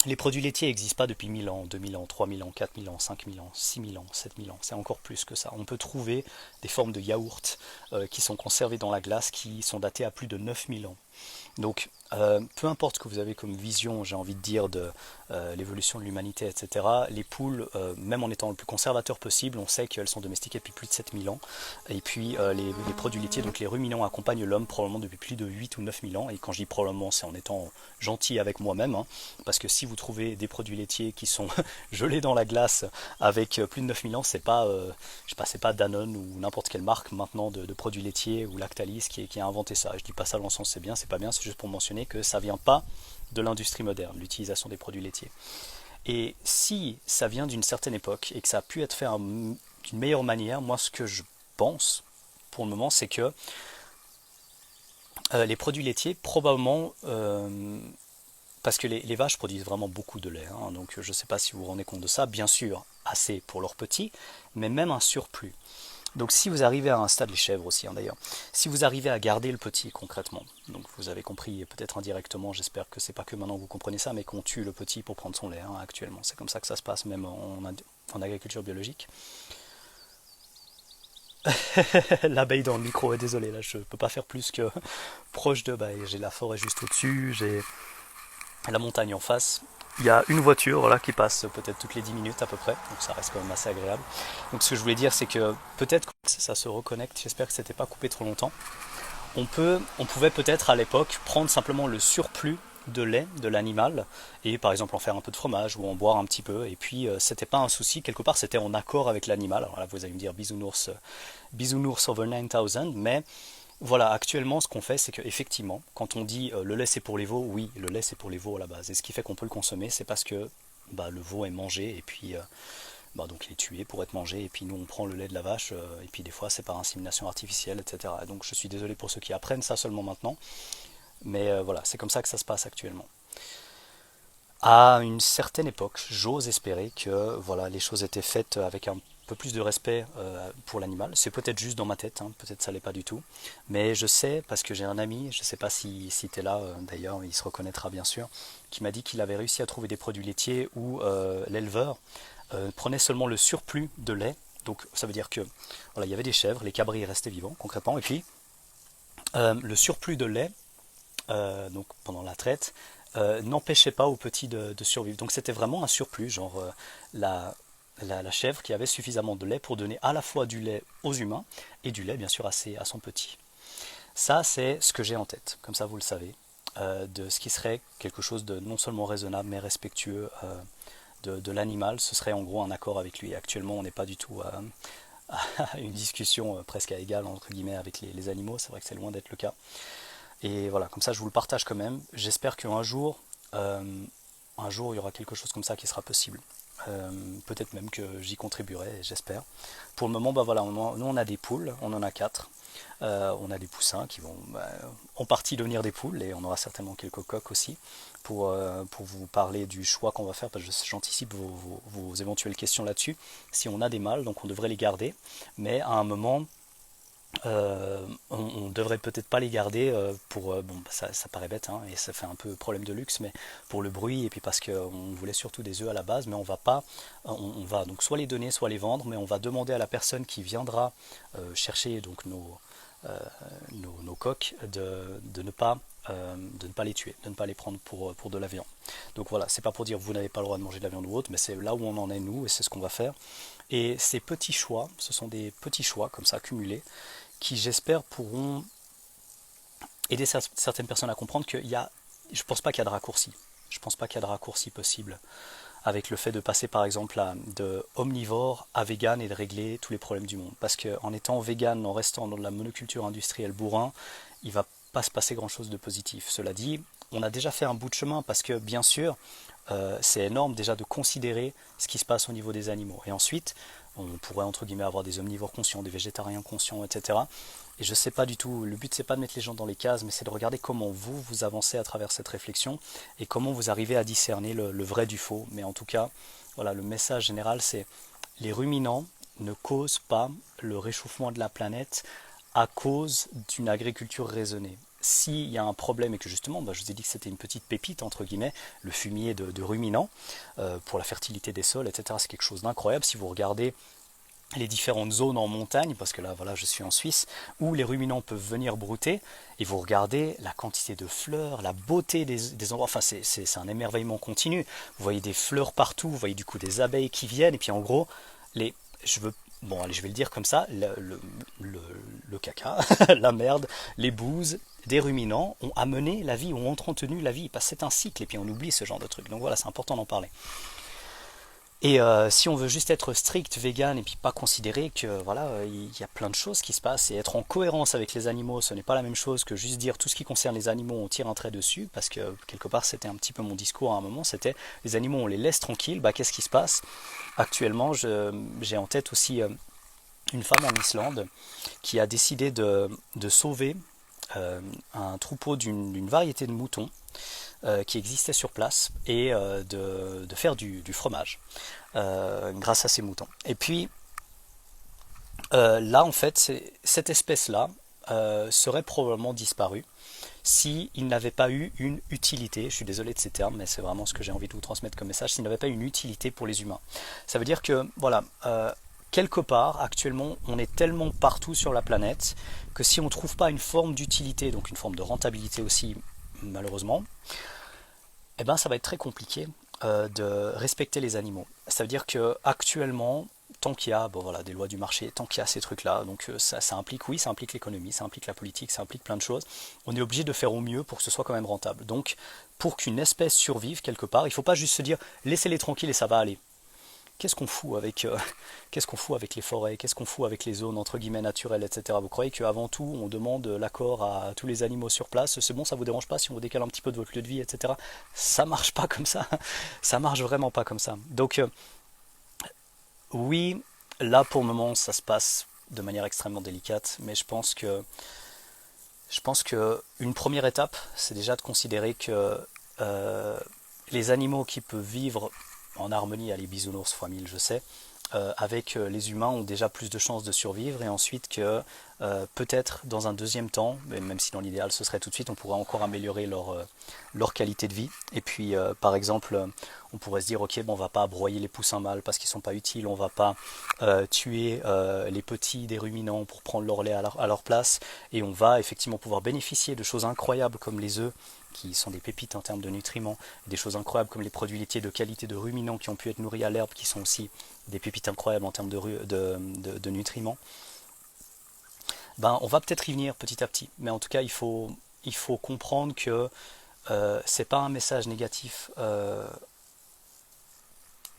les produits laitiers n'existent pas depuis 1000 ans, 2000 ans, 3000 ans, 4000 ans, 5000 ans, 6000 ans, 7000 ans. C'est encore plus que ça. On peut trouver des formes de yaourts qui sont conservées dans la glace qui sont datées à plus de 9000 ans. Donc, peu importe ce que vous avez comme vision, j'ai envie de dire, de l'évolution de l'humanité, etc., les poules, même en étant le plus conservateur possible, on sait qu'elles sont domestiquées depuis plus de 7000 ans. Et puis, les produits laitiers, donc les ruminants, accompagnent l'homme probablement depuis plus de 8 ou 9000 ans. Et quand je dis probablement, c'est en étant gentil avec moi-même, hein, parce que si vous trouvez des produits laitiers qui sont gelés dans la glace avec plus de 9000 ans, c'est pas, je sais pas, c'est pas Danone ou n'importe quelle marque maintenant de produits laitiers ou Lactalis qui a inventé ça. Je dis pas ça dans le sens c'est bien, c'est pas bien, c'est juste pour mentionner que ça vient pas de l'industrie moderne, l'utilisation des produits laitiers. Et si ça vient d'une certaine époque et que ça a pu être fait d'une meilleure manière, moi ce que je pense pour le moment, c'est que les produits laitiers, probablement, parce que les vaches produisent vraiment beaucoup de lait, hein, donc je ne sais pas si vous vous rendez compte de ça, bien sûr, assez pour leurs petits, mais même un surplus. Donc si vous arrivez à un stade, les chèvres aussi hein, d'ailleurs, si vous arrivez à garder le petit concrètement, donc vous avez compris peut-être indirectement, j'espère que c'est pas que maintenant que vous comprenez ça, mais qu'on tue le petit pour prendre son lait hein, actuellement, c'est comme ça que ça se passe même en agriculture biologique. L'abeille dans le micro, désolé, là je peux pas faire plus que proche de, bah, j'ai la forêt juste au-dessus, j'ai la montagne en face. Il y a une voiture voilà, qui passe peut-être toutes les 10 minutes à peu près, donc ça reste quand même assez agréable. Donc ce que je voulais dire, c'est que peut-être que ça se reconnecte, j'espère que c'était pas coupé trop longtemps. On pouvait peut-être à l'époque prendre simplement le surplus de lait de l'animal et par exemple en faire un peu de fromage ou en boire un petit peu et puis c'était pas un souci, quelque part c'était en accord avec l'animal. Alors là vous allez me dire bisounours, bisounours over 9000, mais voilà, actuellement, ce qu'on fait, c'est qu'effectivement, quand on dit le lait c'est pour les veaux, oui, le lait c'est pour les veaux à la base. Et ce qui fait qu'on peut le consommer, c'est parce que bah, le veau est mangé et puis bah, donc il est tué pour être mangé. Et puis nous, on prend le lait de la vache et puis des fois c'est par insémination artificielle, etc. Donc je suis désolé pour ceux qui apprennent ça seulement maintenant, mais voilà, c'est comme ça que ça se passe actuellement. À une certaine époque, j'ose espérer que voilà, les choses étaient faites avec un peu plus de respect pour l'animal. C'est peut-être juste dans ma tête, hein, peut-être ça l'est pas du tout. Mais je sais, parce que j'ai un ami, je ne sais pas si tu es là d'ailleurs, il se reconnaîtra bien sûr, qui m'a dit qu'il avait réussi à trouver des produits laitiers où l'éleveur prenait seulement le surplus de lait. Donc ça veut dire que voilà, il y avait des chèvres, les cabris restaient vivants concrètement, et puis le surplus de lait donc pendant la traite, n'empêchait pas aux petits de survivre. Donc c'était vraiment un surplus, genre la, la chèvre qui avait suffisamment de lait pour donner à la fois du lait aux humains et du lait bien sûr à son petit. Ça c'est ce que j'ai en tête, comme ça vous le savez, de ce qui serait quelque chose de non seulement raisonnable mais respectueux de l'animal. Ce serait en gros un accord avec lui. Actuellement on n'est pas du tout à une discussion presque à égal entre guillemets avec les animaux, c'est vrai que c'est loin d'être le cas. Et voilà, comme ça je vous le partage quand même. J'espère un jour il y aura quelque chose comme ça qui sera possible. Peut-être même que j'y contribuerai, j'espère. Pour le moment, bah voilà, nous on a des poules, on en a 4. On a des poussins qui vont en partie devenir des poules et on aura certainement quelques coqs aussi pour vous parler du choix qu'on va faire parce que j'anticipe vos éventuelles questions là-dessus. Si on a des mâles, donc on devrait les garder, mais à un moment on devrait peut-être pas les garder pour bon ça paraît bête hein, et ça fait un peu problème de luxe mais pour le bruit et puis parce qu'on voulait surtout des œufs à la base mais on va pas on va donc soit les donner soit les vendre mais on va demander à la personne qui viendra chercher donc euh, nos coqs de ne pas les tuer, de ne pas les prendre pour de la viande. Donc voilà, c'est pas pour dire vous n'avez pas le droit de manger de la viande ou autre, mais c'est là où on en est nous et c'est ce qu'on va faire. Et ces petits choix, ce sont des petits choix comme ça accumulés qui j'espère pourront aider certaines personnes à comprendre qu'il y a, je pense pas qu'il y a de raccourci. Je pense pas qu'il y a de raccourci possible avec le fait de passer par exemple de omnivore à vegan et de régler tous les problèmes du monde. Parce qu'en étant vegan, en restant dans de la monoculture industrielle bourrin, il va pas se passer grand chose de positif. Cela dit, on a déjà fait un bout de chemin parce que bien sûr, c'est énorme déjà de considérer ce qui se passe au niveau des animaux. Et ensuite, on pourrait entre guillemets avoir des omnivores conscients, des végétariens conscients, etc. Et je ne sais pas du tout, le but c'est pas de mettre les gens dans les cases, mais c'est de regarder comment vous avancez à travers cette réflexion et comment vous arrivez à discerner le vrai du faux. Mais en tout cas, voilà, le message général c'est les ruminants ne causent pas le réchauffement de la planète à cause d'une agriculture raisonnée. S'il y a un problème et que justement, je vous ai dit que c'était une petite pépite, entre guillemets, le fumier de ruminants, pour la fertilité des sols, etc., c'est quelque chose d'incroyable. Si vous regardez les différentes zones en montagne, parce que là, voilà, je suis en Suisse, où les ruminants peuvent venir brouter, et vous regardez la quantité de fleurs, la beauté des endroits, enfin, c'est un émerveillement continu. Vous voyez des fleurs partout, vous voyez du coup des abeilles qui viennent, et puis en gros, je veux, bon, allez, je vais le dire comme ça, le caca, la merde, les bouses, des ruminants ont amené la vie, ont entretenu la vie, parce que c'est un cycle, et puis on oublie ce genre de trucs. Donc voilà, c'est important d'en parler. Et si on veut juste être strict, vegan, et puis pas considérer que voilà, il y a plein de choses qui se passent, et être en cohérence avec les animaux, ce n'est pas la même chose que juste dire tout ce qui concerne les animaux, on tire un trait dessus, parce que quelque part c'était un petit peu mon discours à un moment, c'était les animaux on les laisse tranquilles, qu'est-ce qui se passe? Actuellement, j'ai en tête aussi une femme en Islande qui a décidé de sauver un troupeau d'une variété de moutons qui existait sur place et de faire du fromage grâce à ces moutons. Et puis là, en fait, cette espèce-là serait probablement disparue s'il n'avait pas eu une utilité, je suis désolé de ces termes, mais c'est vraiment ce que j'ai envie de vous transmettre comme message, s'il n'avait pas une utilité pour les humains. Ça veut dire que, voilà, quelque part, actuellement, on est tellement partout sur la planète que si on ne trouve pas une forme d'utilité, donc une forme de rentabilité aussi, malheureusement, eh ben, ça va être très compliqué de respecter les animaux. Ça veut dire que actuellement, tant qu'il y a voilà, des lois du marché, tant qu'il y a ces trucs-là, donc ça implique, oui, ça implique l'économie, ça implique la politique, ça implique plein de choses, on est obligé de faire au mieux pour que ce soit quand même rentable. Donc, pour qu'une espèce survive quelque part, il ne faut pas juste se dire laissez-les tranquilles et ça va aller. Qu'est-ce qu'on fout avec, qu'est-ce qu'on fout avec les forêts, qu'est-ce qu'on fout avec les zones entre guillemets naturelles, etc. Vous croyez qu'avant tout, on demande l'accord à tous les animaux sur place, c'est bon, ça vous dérange pas si on vous décale un petit peu de votre lieu de vie, etc. Ça marche pas comme ça, ça marche vraiment pas comme ça. Donc oui, là pour le moment, ça se passe de manière extrêmement délicate, mais je pense que une première étape, c'est déjà de considérer que les animaux qui peuvent vivre en harmonie, les bisounours fois 1000 je sais, avec les humains ont déjà plus de chances de survivre, et ensuite que peut-être dans un deuxième temps, même si dans l'idéal ce serait tout de suite, on pourrait encore améliorer leur qualité de vie. Et puis par exemple, on pourrait se dire ok, bon, on va pas broyer les poussins mâles parce qu'ils sont pas utiles, on va pas tuer les petits des ruminants pour prendre leur lait à leur place, et on va effectivement pouvoir bénéficier de choses incroyables comme les œufs qui sont des pépites en termes de nutriments, des choses incroyables comme les produits laitiers de qualité de ruminants qui ont pu être nourris à l'herbe, qui sont aussi des pépites incroyables en termes de nutriments. On va peut-être y venir petit à petit, mais en tout cas, il faut comprendre que c'est pas un message négatif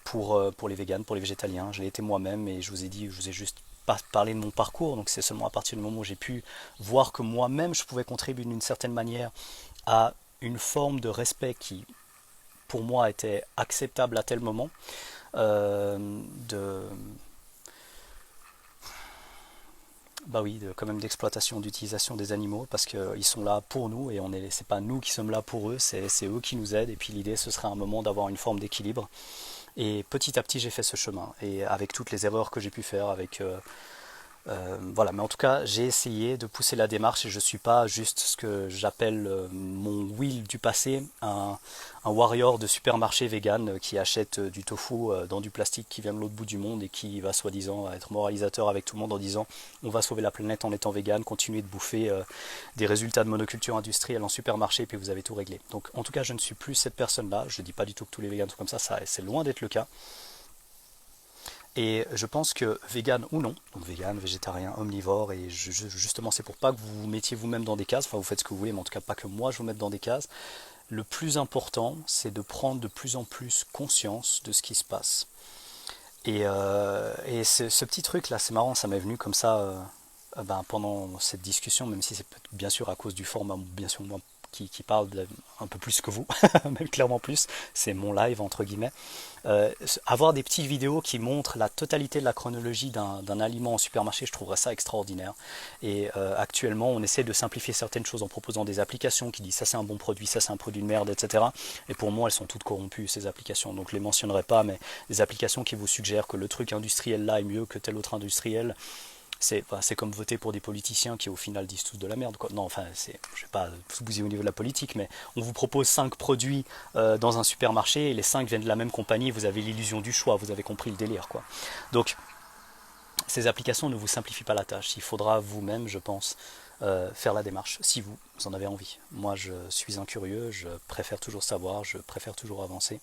pour les véganes, pour les végétaliens. Je l'ai été moi-même, et je vous ai juste pas parlé de mon parcours, donc c'est seulement à partir du moment où j'ai pu voir que moi-même je pouvais contribuer d'une certaine manière à une forme de respect qui, pour moi, était acceptable à tel moment, de, quand même d'exploitation, d'utilisation des animaux, parce qu'ils sont là pour nous, et c'est pas nous qui sommes là pour eux, c'est eux qui nous aident, et puis l'idée ce serait un moment d'avoir une forme d'équilibre. Et petit à petit j'ai fait ce chemin, et avec toutes les erreurs que j'ai pu faire, avec voilà, mais en tout cas, j'ai essayé de pousser la démarche, et je ne suis pas juste ce que j'appelle mon Will du passé, un warrior de supermarché vegan qui achète du tofu dans du plastique qui vient de l'autre bout du monde, et qui va soi-disant être moralisateur avec tout le monde en disant on va sauver la planète en étant vegan, continuez de bouffer des résultats de monoculture industrielle en supermarché et puis vous avez tout réglé. Donc en tout cas, je ne suis plus cette personne-là, je ne dis pas du tout que tous les vegans sont comme ça c'est loin d'être le cas. Et je pense que vegan ou non, donc vegan, végétarien, omnivore, et justement c'est pour pas que vous vous mettiez vous-même dans des cases, enfin vous faites ce que vous voulez, mais en tout cas pas que moi je vous mette dans des cases, le plus important, c'est de prendre de plus en plus conscience de ce qui se passe. Et ce petit truc là, c'est marrant, ça m'est venu comme ça pendant cette discussion, même si c'est bien sûr à cause du format, bien sûr moi qui parle un peu plus que vous, même clairement plus, c'est mon live entre guillemets. Avoir des petites vidéos qui montrent la totalité de la chronologie d'un aliment en supermarché, je trouverais ça extraordinaire. Et actuellement, on essaie de simplifier certaines choses en proposant des applications qui disent ça c'est un bon produit, ça c'est un produit de merde, etc. Et pour moi, elles sont toutes corrompues ces applications, donc je les mentionnerai pas, mais des applications qui vous suggèrent que le truc industriel là est mieux que tel autre industriel. C'est comme voter pour des politiciens qui au final disent tous de la merde, quoi. Non, enfin, je ne vais pas vous bousiller au niveau de la politique, mais on vous propose 5 produits dans un supermarché et les 5 viennent de la même compagnie, vous avez l'illusion du choix, vous avez compris le délire, quoi. Donc, ces applications ne vous simplifient pas la tâche. Il faudra vous-même, je pense, faire la démarche, si vous en avez envie. Moi, je suis un curieux, je préfère toujours savoir, je préfère toujours avancer.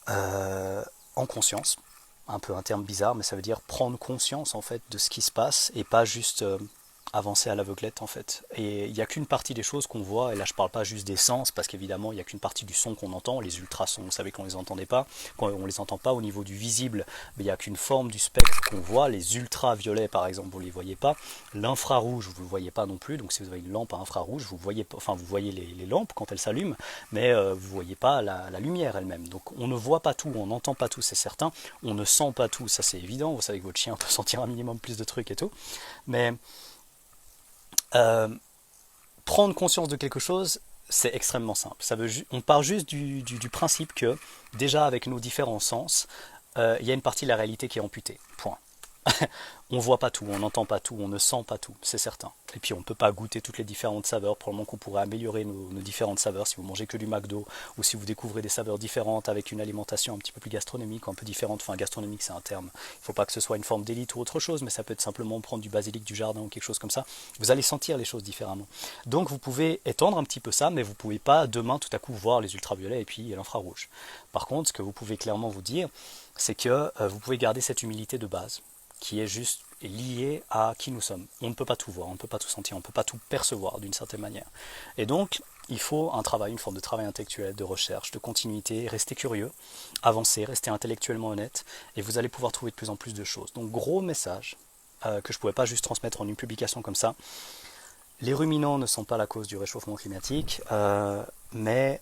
En conscience. Un peu un terme bizarre, mais ça veut dire prendre conscience en fait de ce qui se passe et pas juste avancer à l'aveuglette en fait. Et il n'y a qu'une partie des choses qu'on voit, et là je parle pas juste des sens, parce qu'évidemment il n'y a qu'une partie du son qu'on entend, les ultrasons, vous savez qu'on les entendait pas, quand on les entend pas au niveau du visible, mais il n'y a qu'une forme du spectre qu'on voit, les ultraviolets par exemple, vous les voyez pas, l'infrarouge vous le voyez pas non plus, donc si vous avez une lampe à infrarouge, vous voyez, enfin vous voyez les lampes quand elles s'allument, mais vous voyez pas la lumière elle-même, donc on ne voit pas tout, on n'entend pas tout, c'est certain, on ne sent pas tout, ça c'est évident, vous savez que votre chien peut sentir un minimum plus de trucs et tout, mais prendre conscience de quelque chose, c'est extrêmement simple. On part juste du principe que, déjà avec nos différents sens, il y a une partie de la réalité qui est amputée. Point. On voit pas tout, on n'entend pas tout, on ne sent pas tout, c'est certain. Et puis on ne peut pas goûter toutes les différentes saveurs, probablement qu'on pourrait améliorer nos différentes saveurs si vous mangez que du McDo, ou si vous découvrez des saveurs différentes avec une alimentation un petit peu plus gastronomique, un peu différente, enfin gastronomique c'est un terme, il ne faut pas que ce soit une forme d'élite ou autre chose, mais ça peut être simplement prendre du basilic du jardin ou quelque chose comme ça, vous allez sentir les choses différemment. Donc vous pouvez étendre un petit peu ça, mais vous ne pouvez pas demain tout à coup voir les ultraviolets et puis l'infrarouge. Par contre, ce que vous pouvez clairement vous dire, c'est que vous pouvez garder cette humilité de base, qui est juste lié à qui nous sommes. On ne peut pas tout voir, on ne peut pas tout sentir, on ne peut pas tout percevoir d'une certaine manière. Et donc, il faut un travail, une forme de travail intellectuel, de recherche, de continuité, rester curieux, avancer, rester intellectuellement honnête, et vous allez pouvoir trouver de plus en plus de choses. Donc, gros message que je ne pouvais pas juste transmettre en une publication comme ça. Les ruminants ne sont pas la cause du réchauffement climatique, mais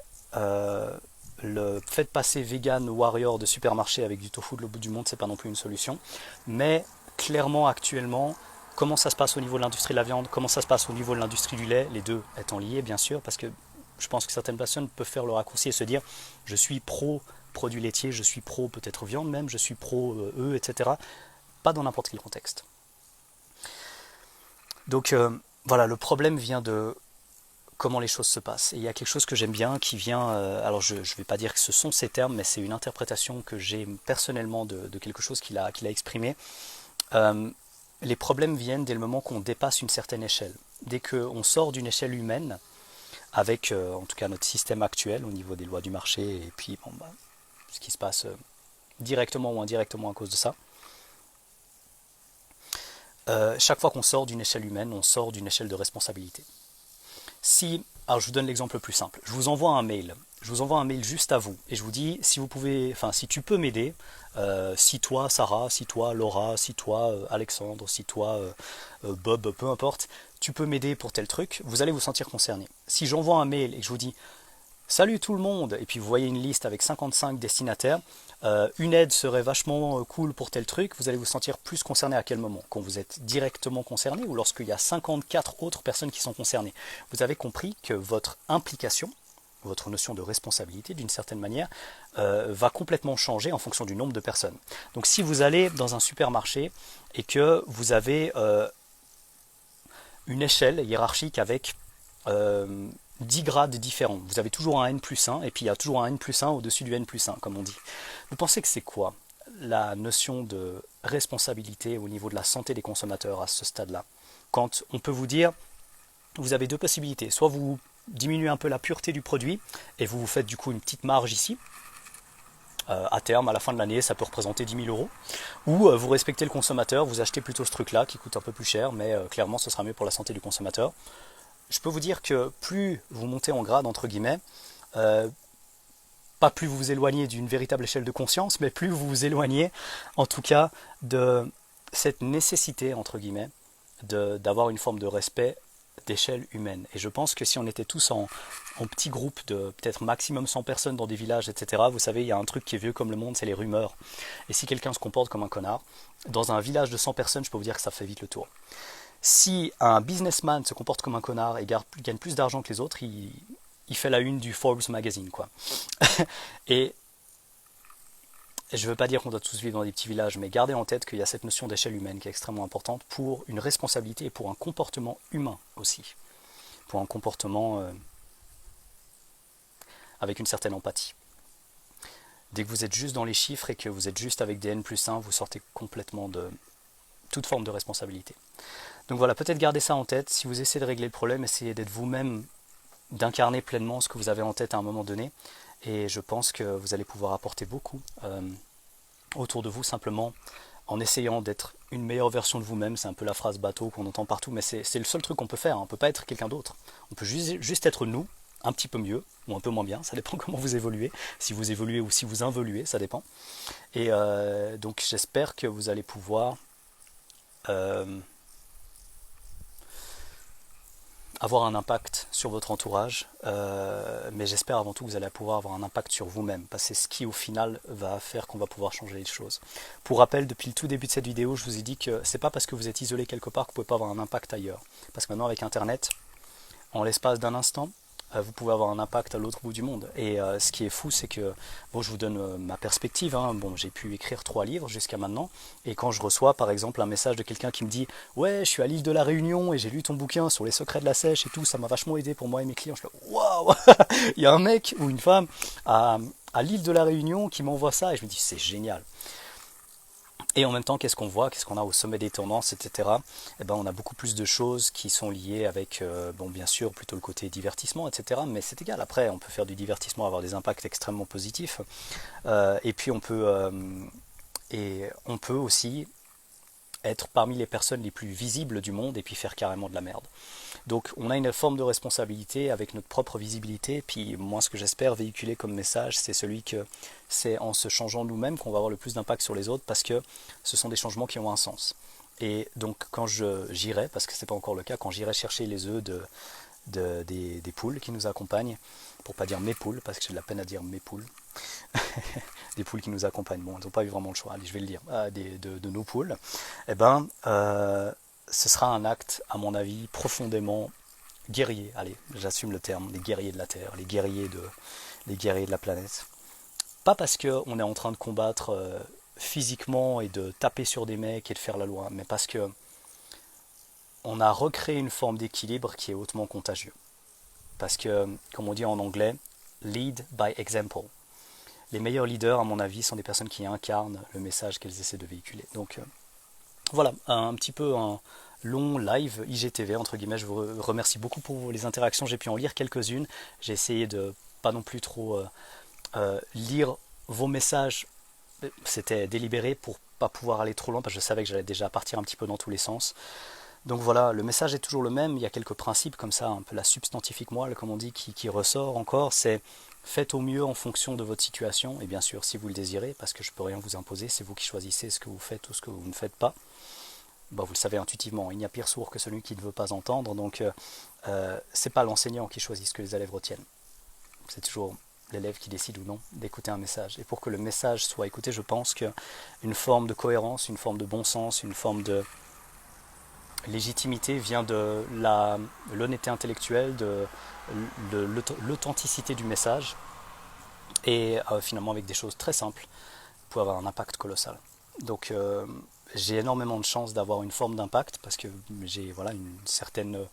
le fait de passer vegan warrior de supermarché avec du tofu de l'autre bout du monde, c'est pas non plus une solution. Mais clairement, actuellement, comment ça se passe au niveau de l'industrie de la viande, comment ça se passe au niveau de l'industrie du lait, les deux étant liés bien sûr, parce que je pense que certaines personnes peuvent faire le raccourci et se dire je suis pro produits laitiers, je suis pro peut-être viande même, je suis pro œufs, etc. Pas dans n'importe quel contexte. Donc voilà, le problème vient de comment les choses se passent. Et il y a quelque chose que j'aime bien qui vient, alors je ne vais pas dire que ce sont ces termes, mais c'est une interprétation que j'ai personnellement de quelque chose qu'il a exprimé. Les problèmes viennent dès le moment qu'on dépasse une certaine échelle. Dès qu'on sort d'une échelle humaine, avec en tout cas notre système actuel au niveau des lois du marché, et puis ce qui se passe directement ou indirectement à cause de ça, chaque fois qu'on sort d'une échelle humaine, on sort d'une échelle de responsabilité. Alors je vous donne l'exemple le plus simple. Je vous envoie un mail. Je vous envoie un mail juste à vous et je vous dis si vous pouvez, enfin si tu peux m'aider, si toi Sarah, si toi Laura, si toi Alexandre, si toi Bob, peu importe, tu peux m'aider pour tel truc, vous allez vous sentir concerné. Si j'envoie un mail et que je vous dis salut tout le monde, et puis vous voyez une liste avec 55 destinataires, une aide serait vachement cool pour tel truc, vous allez vous sentir plus concerné à quel moment? Quand vous êtes directement concerné ou lorsqu'il y a 54 autres personnes qui sont concernées? Vous avez compris que votre implication, votre notion de responsabilité d'une certaine manière, va complètement changer en fonction du nombre de personnes. Donc si vous allez dans un supermarché et que vous avez une échelle hiérarchique avec 10 grades différents. Vous avez toujours un N+1 et puis il y a toujours un N+1 au-dessus du N+1 comme on dit. Vous pensez que c'est quoi la notion de responsabilité au niveau de la santé des consommateurs à ce stade-là? Quand on peut vous dire, vous avez deux possibilités. Soit vous diminuez un peu la pureté du produit et vous faites du coup une petite marge ici. À terme, à la fin de l'année, ça peut représenter 10 000 euros. Ou vous respectez le consommateur, vous achetez plutôt ce truc-là qui coûte un peu plus cher, mais clairement ce sera mieux pour la santé du consommateur. je peux vous dire que plus vous montez en grade, entre guillemets, euh, pas plus vous vous éloignez d'une véritable échelle de conscience, mais plus vous vous éloignez, en tout cas, de cette nécessité, entre guillemets, d'avoir une forme de respect d'échelle humaine. Et je pense que si on était tous en petits groupes de peut-être maximum 100 personnes dans des villages, etc., vous savez, il y a un truc qui est vieux comme le monde, c'est les rumeurs. Et si quelqu'un se comporte comme un connard, dans un village de 100 personnes, je peux vous dire que ça fait vite le tour. Si un businessman se comporte comme un connard et gagne plus d'argent que les autres, il fait la une du Forbes magazine, quoi. Et je ne veux pas dire qu'on doit tous vivre dans des petits villages, mais gardez en tête qu'il y a cette notion d'échelle humaine qui est extrêmement importante pour une responsabilité et pour un comportement humain aussi. Pour un comportement avec une certaine empathie. Dès que vous êtes juste dans les chiffres et que vous êtes juste avec des N+1, vous sortez complètement de toute forme de responsabilité. Donc voilà, peut-être gardez ça en tête. Si vous essayez de régler le problème, essayez d'être vous-même, d'incarner pleinement ce que vous avez en tête à un moment donné. Et je pense que vous allez pouvoir apporter beaucoup autour de vous, simplement en essayant d'être une meilleure version de vous-même. C'est un peu la phrase bateau qu'on entend partout, mais c'est le seul truc qu'on peut faire. On ne peut pas être quelqu'un d'autre. On peut juste être nous, un petit peu mieux ou un peu moins bien. Ça dépend comment vous évoluez. Si vous évoluez ou si vous involuez, ça dépend. Et donc j'espère que vous allez pouvoir avoir un impact sur votre entourage, mais j'espère avant tout que vous allez pouvoir avoir un impact sur vous-même, parce que c'est ce qui au final va faire qu'on va pouvoir changer les choses. Pour rappel, depuis le tout début de cette vidéo, je vous ai dit que c'est pas parce que vous êtes isolé quelque part que vous pouvez pas avoir un impact ailleurs. Parce que maintenant avec Internet, en l'espace d'un instant, vous pouvez avoir un impact à l'autre bout du monde. Et ce qui est fou, c'est que, bon, je vous donne ma perspective, hein. Bon, j'ai pu écrire 3 livres jusqu'à maintenant, et quand je reçois par exemple un message de quelqu'un qui me dit « Ouais, je suis à l'île de la Réunion et j'ai lu ton bouquin sur les secrets de la sèche et tout, ça m'a vachement aidé pour moi et mes clients », je fais « Waouh !» Il y a un mec ou une femme à l'île de la Réunion qui m'envoie ça, et je me dis « C'est génial !» Et en même temps, qu'est-ce qu'on voit, qu'est-ce qu'on a au sommet des tendances, etc. Eh ben, on a beaucoup plus de choses qui sont liées avec, bon, bien sûr, plutôt le côté divertissement, etc. Mais c'est égal, après, on peut faire du divertissement, avoir des impacts extrêmement positifs. Et puis, on peut aussi être parmi les personnes les plus visibles du monde et puis faire carrément de la merde. Donc on a une forme de responsabilité avec notre propre visibilité, puis moi ce que j'espère véhiculer comme message, c'est celui que c'est en se changeant nous-mêmes qu'on va avoir le plus d'impact sur les autres, parce que ce sont des changements qui ont un sens. Et donc quand j'irai, parce que c'est pas encore le cas, quand j'irai chercher les œufs des poules qui nous accompagnent, pour pas dire mes poules, parce que j'ai de la peine à dire mes poules, des poules qui nous accompagnent, bon, ils n'ont pas eu vraiment le choix, allez, je vais le dire, de nos poules, eh ben, ce sera un acte, à mon avis, profondément guerrier. Allez, j'assume le terme, les guerriers de la Terre, les guerriers de la planète. Pas parce qu'on est en train de combattre physiquement et de taper sur des mecs et de faire la loi, mais parce que on a recréé une forme d'équilibre qui est hautement contagieux. Parce que, comme on dit en anglais, lead by example. Les meilleurs leaders, à mon avis, sont des personnes qui incarnent le message qu'elles essaient de véhiculer. Donc voilà, un petit peu un long live IGTV, entre guillemets. Je vous remercie beaucoup pour les interactions. J'ai pu en lire quelques-unes. J'ai essayé de pas non plus trop lire vos messages. C'était délibéré pour pas pouvoir aller trop loin, parce que je savais que j'allais déjà partir un petit peu dans tous les sens. Donc voilà, le message est toujours le même. Il y a quelques principes comme ça, un peu la substantifique moelle, comme on dit, qui ressort encore. C'est faites au mieux en fonction de votre situation, et bien sûr si vous le désirez, parce que je ne peux rien vous imposer, c'est vous qui choisissez ce que vous faites ou ce que vous ne faites pas. Bon, vous le savez intuitivement, il n'y a pire sourd que celui qui ne veut pas entendre, donc c'est pas l'enseignant qui choisit ce que les élèves retiennent. C'est toujours l'élève qui décide ou non d'écouter un message. Et pour que le message soit écouté, je pense qu'une forme de cohérence, une forme de bon sens, une forme de légitimité vient de l'honnêteté intellectuelle, de l'authenticité du message, et finalement avec des choses très simples, vous pouvez avoir un impact colossal. Donc j'ai énormément de chance d'avoir une forme d'impact, parce que j'ai voilà, une certaine,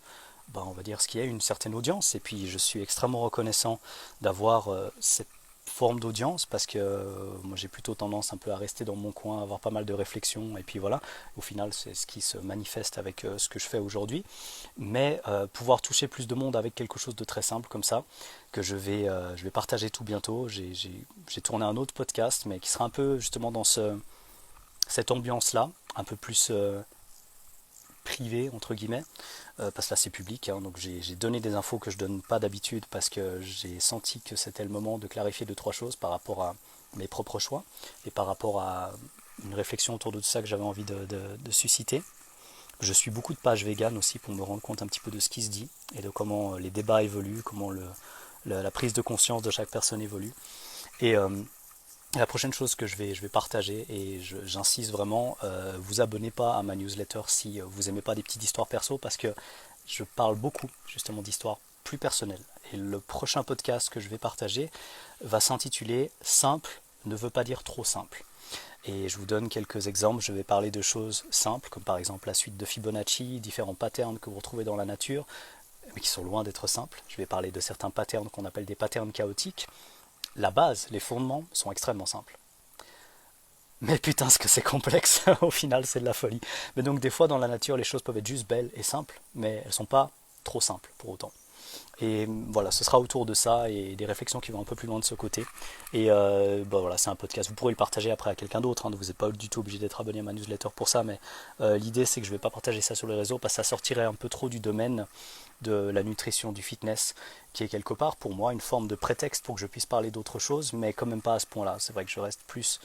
on va dire ce qui est, une certaine audience, et puis je suis extrêmement reconnaissant d'avoir cette forme d'audience, parce que moi j'ai plutôt tendance un peu à rester dans mon coin, à avoir pas mal de réflexions, et puis voilà, au final c'est ce qui se manifeste avec ce que je fais aujourd'hui, mais pouvoir toucher plus de monde avec quelque chose de très simple comme ça, que je vais partager tout bientôt. J'ai tourné un autre podcast, mais qui sera un peu justement dans cette ambiance là, un peu plus privé entre guillemets, parce que là c'est public, hein, donc j'ai donné des infos que je donne pas d'habitude parce que j'ai senti que c'était le moment de clarifier deux trois choses par rapport à mes propres choix et par rapport à une réflexion autour de tout ça que j'avais envie de susciter. Je suis beaucoup de pages véganes aussi pour me rendre compte un petit peu de ce qui se dit et de comment les débats évoluent, comment la prise de conscience de chaque personne évolue. Et la prochaine chose que je vais partager, et j'insiste vraiment, vous abonnez pas à ma newsletter si vous aimez pas des petites histoires perso, parce que je parle beaucoup justement d'histoires plus personnelles. Et le prochain podcast que je vais partager va s'intituler Simple ne veut pas dire trop simple. Et je vous donne quelques exemples. Je vais parler de choses simples, comme par exemple la suite de Fibonacci, différents patterns que vous retrouvez dans la nature, mais qui sont loin d'être simples. Je vais parler de certains patterns qu'on appelle des patterns chaotiques. La base, les fondements sont extrêmement simples. Mais putain, ce que c'est complexe, au final c'est de la folie. Mais donc des fois dans la nature, les choses peuvent être juste belles et simples, mais elles ne sont pas trop simples pour autant. Et voilà, ce sera autour de ça et des réflexions qui vont un peu plus loin de ce côté. Et voilà, c'est un podcast. Vous pourrez le partager après à quelqu'un d'autre. Hein, vous n'êtes pas du tout obligé d'être abonné à ma newsletter pour ça. Mais l'idée, c'est que je ne vais pas partager ça sur les réseaux parce que ça sortirait un peu trop du domaine de la nutrition, du fitness, qui est quelque part pour moi une forme de prétexte pour que je puisse parler d'autre chose, mais quand même pas à ce point-là. C'est vrai que je reste plus.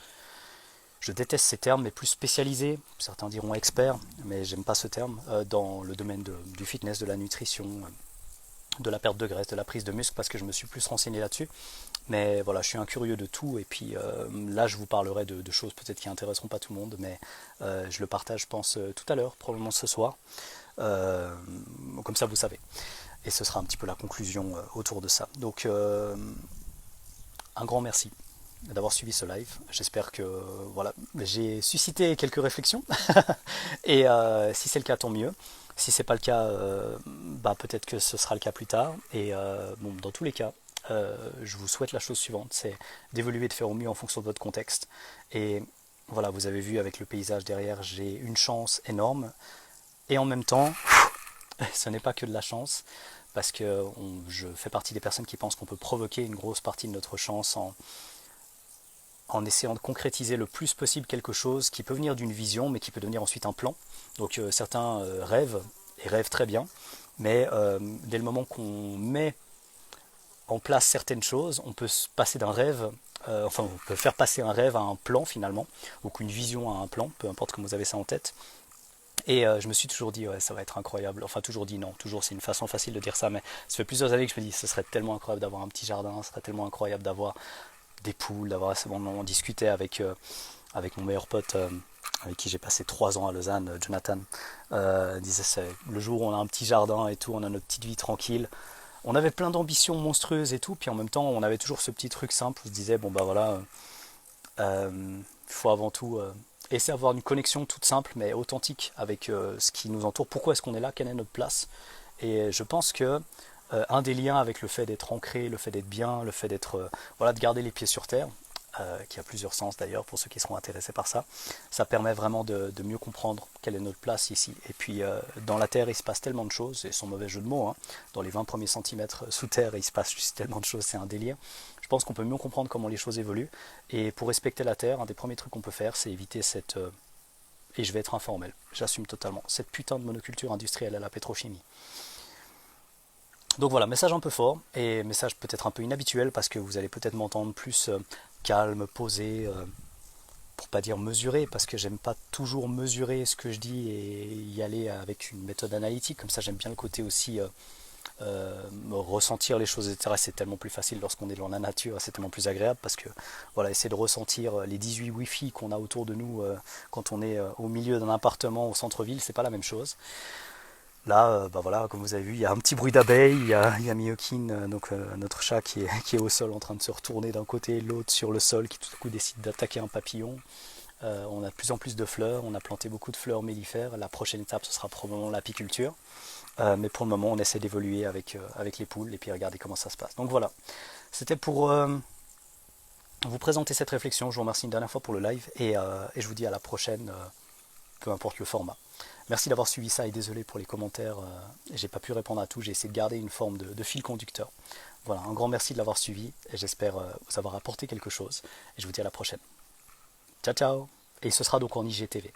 Je déteste ces termes, mais plus spécialisé, certains diront expert, mais j'aime pas ce terme, dans le domaine du fitness, de la nutrition, de la perte de graisse, de la prise de muscle, parce que je me suis plus renseigné là-dessus. Mais voilà, je suis un curieux de tout, et puis là je vous parlerai de choses peut-être qui intéresseront pas tout le monde, mais je le partage, je pense, tout à l'heure, probablement ce soir. Comme ça vous savez. Et ce sera un petit peu la conclusion autour de ça. Donc un grand merci d'avoir suivi ce live. J'espère que voilà, j'ai suscité quelques réflexions. Et si c'est le cas, tant mieux. Si c'est pas le cas, peut-être que ce sera le cas plus tard. Et bon, dans tous les cas, je vous souhaite la chose suivante, c'est d'évoluer, de faire au mieux en fonction de votre contexte. Et voilà, vous avez vu avec le paysage derrière, j'ai une chance énorme. Et en même temps, ce n'est pas que de la chance, parce que je fais partie des personnes qui pensent qu'on peut provoquer une grosse partie de notre chance en essayant de concrétiser le plus possible quelque chose qui peut venir d'une vision, mais qui peut devenir ensuite un plan. Donc certains rêvent, et rêvent très bien, mais dès le moment qu'on met en place certaines choses, on peut passer d'un rêve, on peut faire passer un rêve à un plan finalement, ou qu'une vision à un plan, peu importe comment vous avez ça en tête. Et je me suis toujours dit, ouais, ça va être incroyable. Enfin, toujours dit non, toujours c'est une façon facile de dire ça, mais ça fait plusieurs années que je me dis, ce serait tellement incroyable d'avoir un petit jardin, ce serait tellement incroyable d'avoir des poules, d'avoir. On discutait avec mon meilleur pote, avec qui j'ai passé 3 ans à Lausanne, Jonathan, disait c'est le jour où on a un petit jardin et tout, on a notre petite vie tranquille. On avait plein d'ambitions monstrueuses et tout, puis en même temps, on avait toujours ce petit truc simple, on se disait, bon bah voilà, il faut avant tout essayer d'avoir une connexion toute simple mais authentique avec ce qui nous entoure. Pourquoi est-ce qu'on est là? Quelle est notre place? Et je pense que un des liens avec le fait d'être ancré, le fait d'être bien, le fait d'être voilà, de garder les pieds sur terre, qui a plusieurs sens d'ailleurs pour ceux qui seront intéressés par ça, ça permet vraiment de mieux comprendre quelle est notre place ici. Et puis dans la terre il se passe tellement de choses, et sans mauvais jeu de mots, hein, dans les 20 premiers centimètres sous terre il se passe juste tellement de choses, c'est un délire. Je pense qu'on peut mieux comprendre comment les choses évoluent, et pour respecter la terre, un des premiers trucs qu'on peut faire, c'est éviter cette et je vais être informel, j'assume totalement, cette putain de monoculture industrielle à la pétrochimie. Donc voilà, message un peu fort, et message peut-être un peu inhabituel, parce que vous allez peut-être m'entendre plus calme, posé, pour pas dire mesuré, parce que j'aime pas toujours mesurer ce que je dis et y aller avec une méthode analytique, comme ça j'aime bien le côté aussi ressentir les choses, etc. C'est tellement plus facile lorsqu'on est dans la nature, c'est tellement plus agréable, parce que voilà, essayer de ressentir les 18 Wi-Fi qu'on a autour de nous quand on est au milieu d'un appartement au centre-ville, c'est pas la même chose. Là, voilà, comme vous avez vu, il y a un petit bruit d'abeilles, il y a Miyokin, donc notre chat qui est au sol en train de se retourner d'un côté et de l'autre sur le sol, qui tout à coup décide d'attaquer un papillon. On a de plus en plus de fleurs, on a planté beaucoup de fleurs mellifères. La prochaine étape, ce sera probablement l'apiculture. Mais pour le moment, on essaie d'évoluer avec les poules et puis regarder comment ça se passe. Donc voilà, c'était pour vous présenter cette réflexion. Je vous remercie une dernière fois pour le live, et je vous dis à la prochaine, peu importe le format. Merci d'avoir suivi ça, et désolé pour les commentaires, j'ai pas pu répondre à tout, j'ai essayé de garder une forme de fil conducteur. Voilà, un grand merci de l'avoir suivi, et j'espère vous avoir apporté quelque chose, et je vous dis à la prochaine. Ciao ciao, et ce sera donc en IGTV.